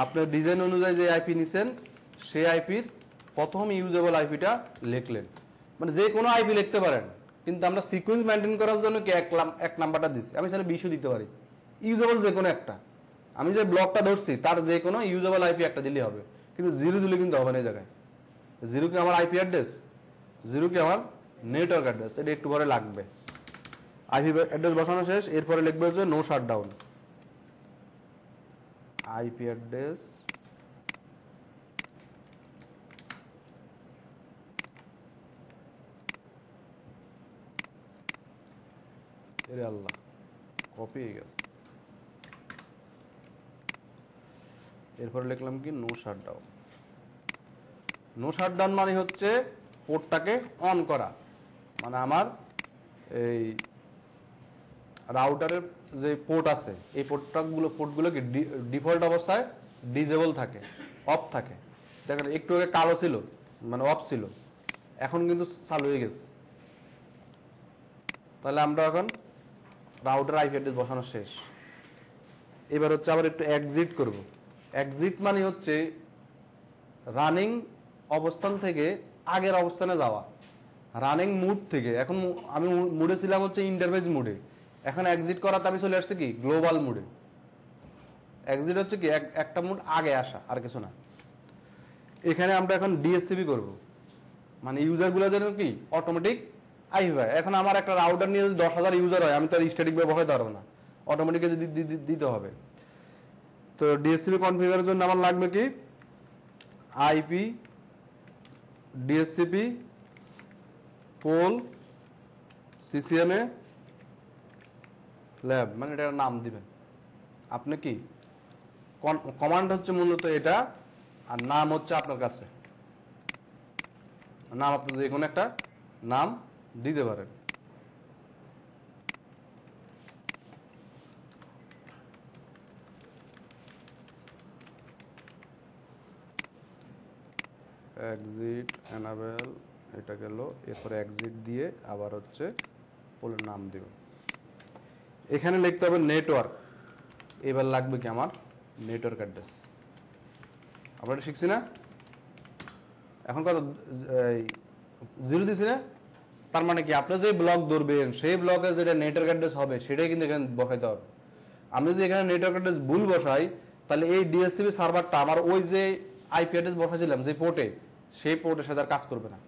আপনার ডিজাইন অনুযায়ী যে আইপি নিছেন সেই আইপির প্রথম ইউজেবল আইপিটা লিখলেন, মানে যে কোনো আইপি লিখতে পারেন, কিন্তু আমরা সিকোয়েন্স মেনটেন করার জন্য কি এক নাম্বারটা দিচ্ছি। আমি তাহলে 20 দিতে পারি, ইউজেবল যে কোনো একটা। আমি যে ব্লকটা ধরছি তার যে কোনো ইউজেবল আইপি একটা দিলেই হবে, কিন্তু 0 দিলে কিন্তু হবে না। এই জায়গায় 0 কি আমার আইপি অ্যাড্রেস, 0 কি আমার নেটওয়ার্ক অ্যাড্রেস, এটা একটু পরে লাগবে। আইপি অ্যাড্রেস বসানো শেষ, এরপরে লিখবে হচ্ছে নো শাটডাউন। আইপি অ্যাড্রেস এরে আল্লাহ কপি হয়ে গেছে। এরপরে লিখলাম কি নো শাটডাউন। নো শাটডাউন মানে হচ্ছে পোর্টটাকে অন করা, মানে আমার এই রাউটারের যে পোর্ট আছে এই পোর্টগুলো কি ডিফল্ট অবস্থায় ডিজেবল থাকে, অফ থাকে। দেখেন একটু আগে কালো ছিল মানে অফ ছিল, এখন কিন্তু চালু হয়ে গেছে। তাহলে আমরা এখন রাউটার আইপি অ্যাড্রেস বসানো শেষ। এবার হচ্ছে আবার একটু এক্সিট করব। এক্সিট মানে হচ্ছে রানিং অবস্থান থেকে আগের অবস্থানে যাওয়া, রানিং মুড থেকে। এখন আমি মুডে ছিলাম হচ্ছে ইন্টারফেস মুডে, এখন এক্সিট করাতে আমি চলে আসছি কি গ্লোবাল মুডে। এক্সিট হচ্ছে কি একটা মুড আগে আসা, আর কিছু না। এখানে আমরা এখন ডিএসসিপি করব, মানে ইউজারগুলো যেন কি অটোমেটিক আইভি হয়। এখন আমার একটা রাউটার নিয়ে যদি 10,000 ইউজার হয়, আমি তো আর স্ট্যাটিক ব্যবহার করতে পারবো না, অটোমেটিক দিতে হবে। তো ডিএসসিপি কনফিগারের জন্য আমার লাগবে কি IP DHCP pool CCNA lab, মানে এটার নাম দিবেন আপনি। কি কমান্ড হচ্ছে মূলত এটা, আর নাম হচ্ছে আপনার কাছে নাম, আপনি যে কোনো একটা নাম দিতে পারেন। এক্সিট এনাবেল এটা গেল, এরপরে এক্সিট দিয়ে আবার হচ্ছে পোলের নাম দিব। এখানে লিখতে হবে নেটওয়ার্ক, এবার লাগবে কি আমার নেটওয়ার্ক অ্যাড্রেস। আমরা এটা শিখছি না, এখন কত 0 দিছি না, তার মানে কি আপনি যে ব্লক ধরবেন সেই ব্লকে যেটা নেটওয়ার্ক অ্যাড্রেস হবে সেটাই কিন্তু এখানে বসাইতে হবে। আমি যদি এখানে নেটওয়ার্ক অ্যাড্রেস ভুল বসাই, তাহলে এই ডিএসসিপি সার্ভারটা আমার ওই যে আইপি অ্যাড্রেস বসাইছিলাম যে পোর্টে, সেই পোর্টের সাথে আর কাজ করবে না,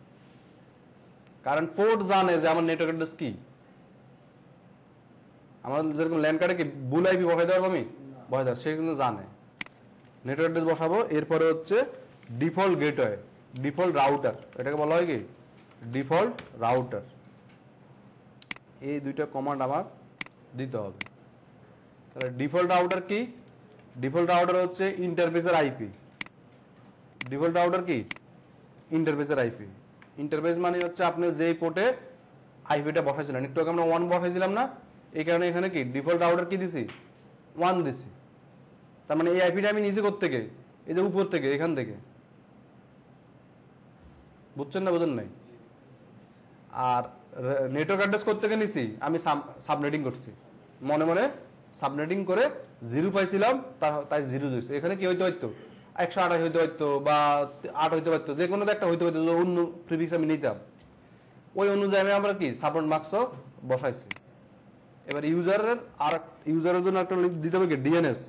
কারণ পোর্ট জানে যে আমার নেটওয়ার্ক অ্যাড্রেস কি। আমার যেরকম ল্যান্ড কার্ডে কি ভুল আইপি বসাইতে পারবো আমি, বসাই সে কিন্তু জানে। নেটওয়ার্ক অ্যাড্রেস বসাবো, এরপরে হচ্ছে ডিফল্ট গেটওয়ে, ডিফল্ট রাউটার, এটাকে বলা হয় কি ডিফল্ট রাউটার। এই দুইটা কমান্ড আমার দিতে হবে। তাহলে ডিফল্ট রাউটার কি, ডিফল্ট রাউটার হচ্ছে ইন্টারফেসের আইপি। ডিফল্ট রাউটার কি ইন্টারফেসের আইপি। ইন্টারফেস মানে হচ্ছে আপনি যেই পোর্টে আইপিটা বসাইছিলেন, একটু আগে আমরা 1 বসাইছিলাম না, এই কারণে এখানে কি ডিফল্ট রাউটার কি দিছি 1 দিছি। তার মানে এই আইপিটা আমি নিচে করতে থেকে, এই যে উপর থেকে, এখান থেকে, বুঝছেন না বুঝেন নাই। আর নেটওয়ার্ক অ্যাড্রেস করতে গিয়ে নিছি আমি সাবনেটিং করছি, মনে মনে সাবনেটিং করে 0 পাইছিলাম, তাই 0 দিয়েছে। এখানে কি হইতে হইতো 128 হইতে হইতো বা 8 হইতে পারতো, যে কোনো একটা হইতে হইতো, অন্য প্রিফিক্স আমি নিতাম, ওই অনুযায়ী আমি আমরা কি সাবনেট মার্কসও বসাইছি। এবার ইউজারের জন্য একটা দিতে হবে কি ডিএনএস।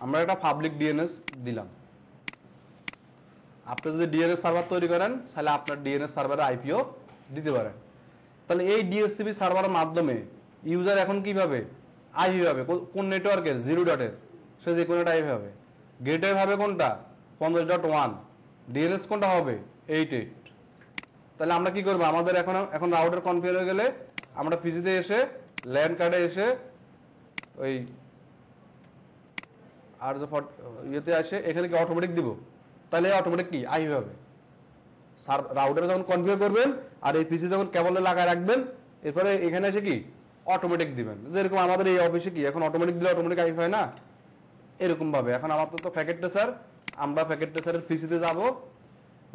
আমরা একটা পাবলিক ডিএনএস দিলাম। আপনি যদি ডিএনএস সার্ভার তৈরি করেন তাহলে আপনার ডিএনএস সার্ভারে আইপিও দিতে পারেন। তাহলে এই ডিএসসিপি সার্ভারের মাধ্যমে ইউজার এখন কিভাবে আইপি পাবে, কোন নেটওয়ার্কের 0 ডটের, সে যে কোনো একটা আইপি পাবে। গেটওয়ে হবে কোনটা 50.1, ডিএনএস কোনটা হবে 88। তাহলে আমরা কি করবো, আমাদের এখন রাউটার কনফিগার হয়ে গেলে আমরা পিসিতে এসে ল্যান্ড কার্ডে এসে ওই আর যে ইয়েতে আসে এখানে কি অটোমেটিক দিব, তাহলে অটোমেটিক কি আইপি হবে। রাউটারে যখন কনফিগার করবেন আর এই পিসি যখন কেবলে লাগায় রাখবেন, এরপরে এখানে এসে কি অটোমেটিক দিবেন। যেরকম আমাদের এই অফিসে কি এখন অটোমেটিক দিলে অটোমেটিক আইপি হয় না, এরকম ভাবে এখন আমার তো প্যাকেট ট্রেসার, আমরা প্যাকেট ট্রেসারের পিসিতে যাব,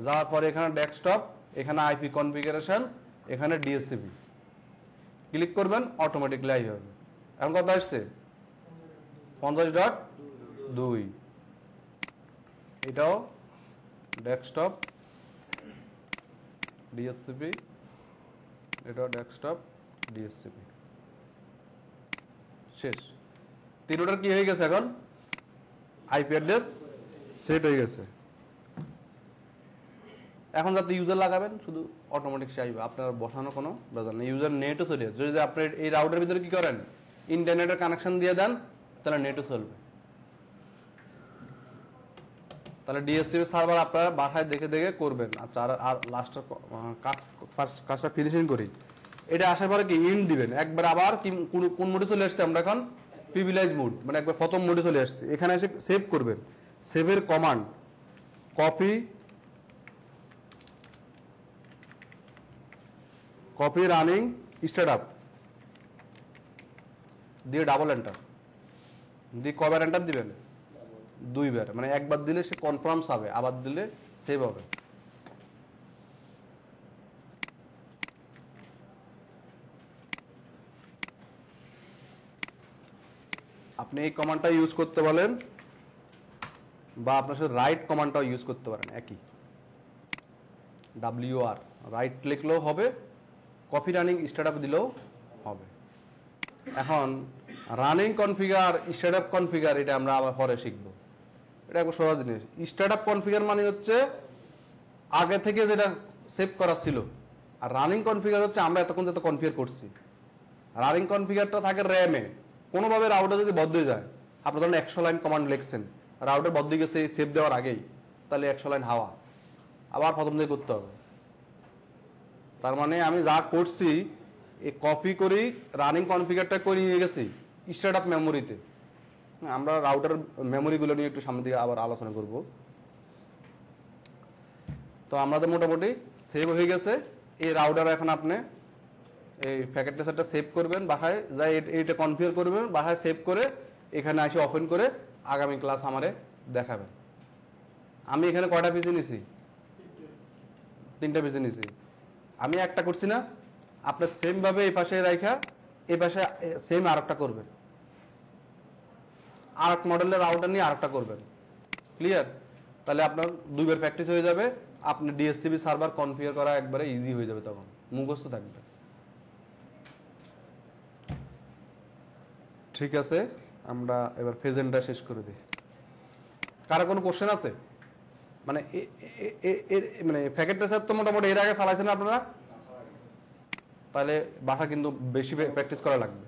যাওয়ার পরে এখানে ডেস্কটপ, এখানে আইপি কনফিগারেশন, এখানে ডিএসসিপি ক্লিক করবেন, অটোমেটিকলি আইপি হবে। এখন কত আসছে 50.2, এটাও ডেস্কটপ ডিএসসিপি, এটাও ডেস্কটপ ডিএসসিপি, শেষ। তিনটার কি হয়ে গেছে, এখন আইপি অ্যাড্রেস সেট হয়ে গেছে। এখন যাতে ইউজার লাগাবেন শুধু অটোমেটিক চাইবে, আপনার বসানো কোনো ব্যাপার নেই। ইউজার নেটও চলে যাচ্ছে, যদি আপনি এই রাউটার ভিতরে কি করেন ইন্টারনেটের কানেকশন দিয়ে দেন, তাহলে নেটও চলবে। তাহলে ডিএসসিপি সার্ভার আপনারা বাসায় দেখে দেখে করবেন। আচ্ছা, আর লাস্টের কাজটা ফিনিশিং করি। এটা আসার পরে কি ইন্ড দিবেন একবার, আবার কোন মোডে চলে আসছে, আমরা এখন প্রিভিলেজ মোড, মানে একবার প্রথম মোডে চলে আসছে। এখানে এসে সেভ করবেন, সেভের কমান্ড কপি রানিং স্টার্টআপ দিয়ে ডাবল এন্টার দিয়ে কবার এন্টার দিবেন 2 বার, মানে একবার দিলে সে কনফার্ম হবে, আবার দিলে সেভ হবে। আপনি এই কমান্ডটা ইউজ করতে বলেন বা আপনার সাথে রাইট কমান্ডটাও ইউজ করতে পারেন, একই WR রাইট লিখলেও হবে, কপি রানিং স্টার্টআপ দিলেও হবে। এখন রানিং কনফিগার স্টার্টআপ কনফিগার এটা আমরা আবার পরে শিখবো, এটা একটু সহজ জিনিস। স্টার্টআপ কনফিগার মানে হচ্ছে আগে থেকে যেটা সেভ করা ছিল, আর রানিং কনফিগার হচ্ছে আমরা এতক্ষণ যেটা কনফিগার করছি। রানিং কনফিগারটা থাকে র্যামে, কোনোভাবে রাউটার যদি বদলে যায়, আপনি ধরেন 100 লাইন কমান্ড লিখছেন, রাউটার বদলে গেছে এই সেভ দেওয়ার আগেই, তাহলে 100 লাইন হাওয়া, আবার প্রথম থেকে করতে হবে। তার মানে আমি যা করছি এই কপি করি রানিং কনফিগারটা করে নিয়ে গেছি স্টার্টআপ মেমোরিতে। আমরা রাউটার মেমোরিগুলো নিয়ে একটু সামনে দিকে আবার আলোচনা করব। তো আমাদের মোটামুটি সেভ হয়ে গেছে। এই রাউটার এখন আপনি এই প্যাকেট ট্রেসারটা সেভ করবেন, বাসায় যাই এইটা কনফিগার করবেন, বাসায় সেভ করে এখানে এসে ওপেন করে আগামী ক্লাস আমারে দেখাবেন। আমি এখানে কয়টা পিসি নিছি? 3টা পিসি নিছি। আমি একটা করছি না, আপনার সেম ভাবে এই পাশে রাখা এই পাশে সেম আরেকটা করবেন, আরেক মডেলের রাউটার নিয়ে আরেকটা করবেন। ক্লিয়ার? তাহলে আপনার 2বার প্র্যাকটিস হয়ে যাবে, আপনি ডিএসসিবি সার্ভার কনফিগার করা একবারে ইজি হয়ে যাবে, তখন মুখস্থ থাকবে। ঠিক আছে, আমরা এবার ফেজেন্টটা শেষ করে দিই। কারো কোনো কোশ্চেন আছে? মানে মানে প্যাকেট ট্রেসার তো মোটামুটি এর আগে চালাইছেন আপনারা, তাহলে বাসা কিন্তু বেশি প্র্যাকটিস করা লাগবে।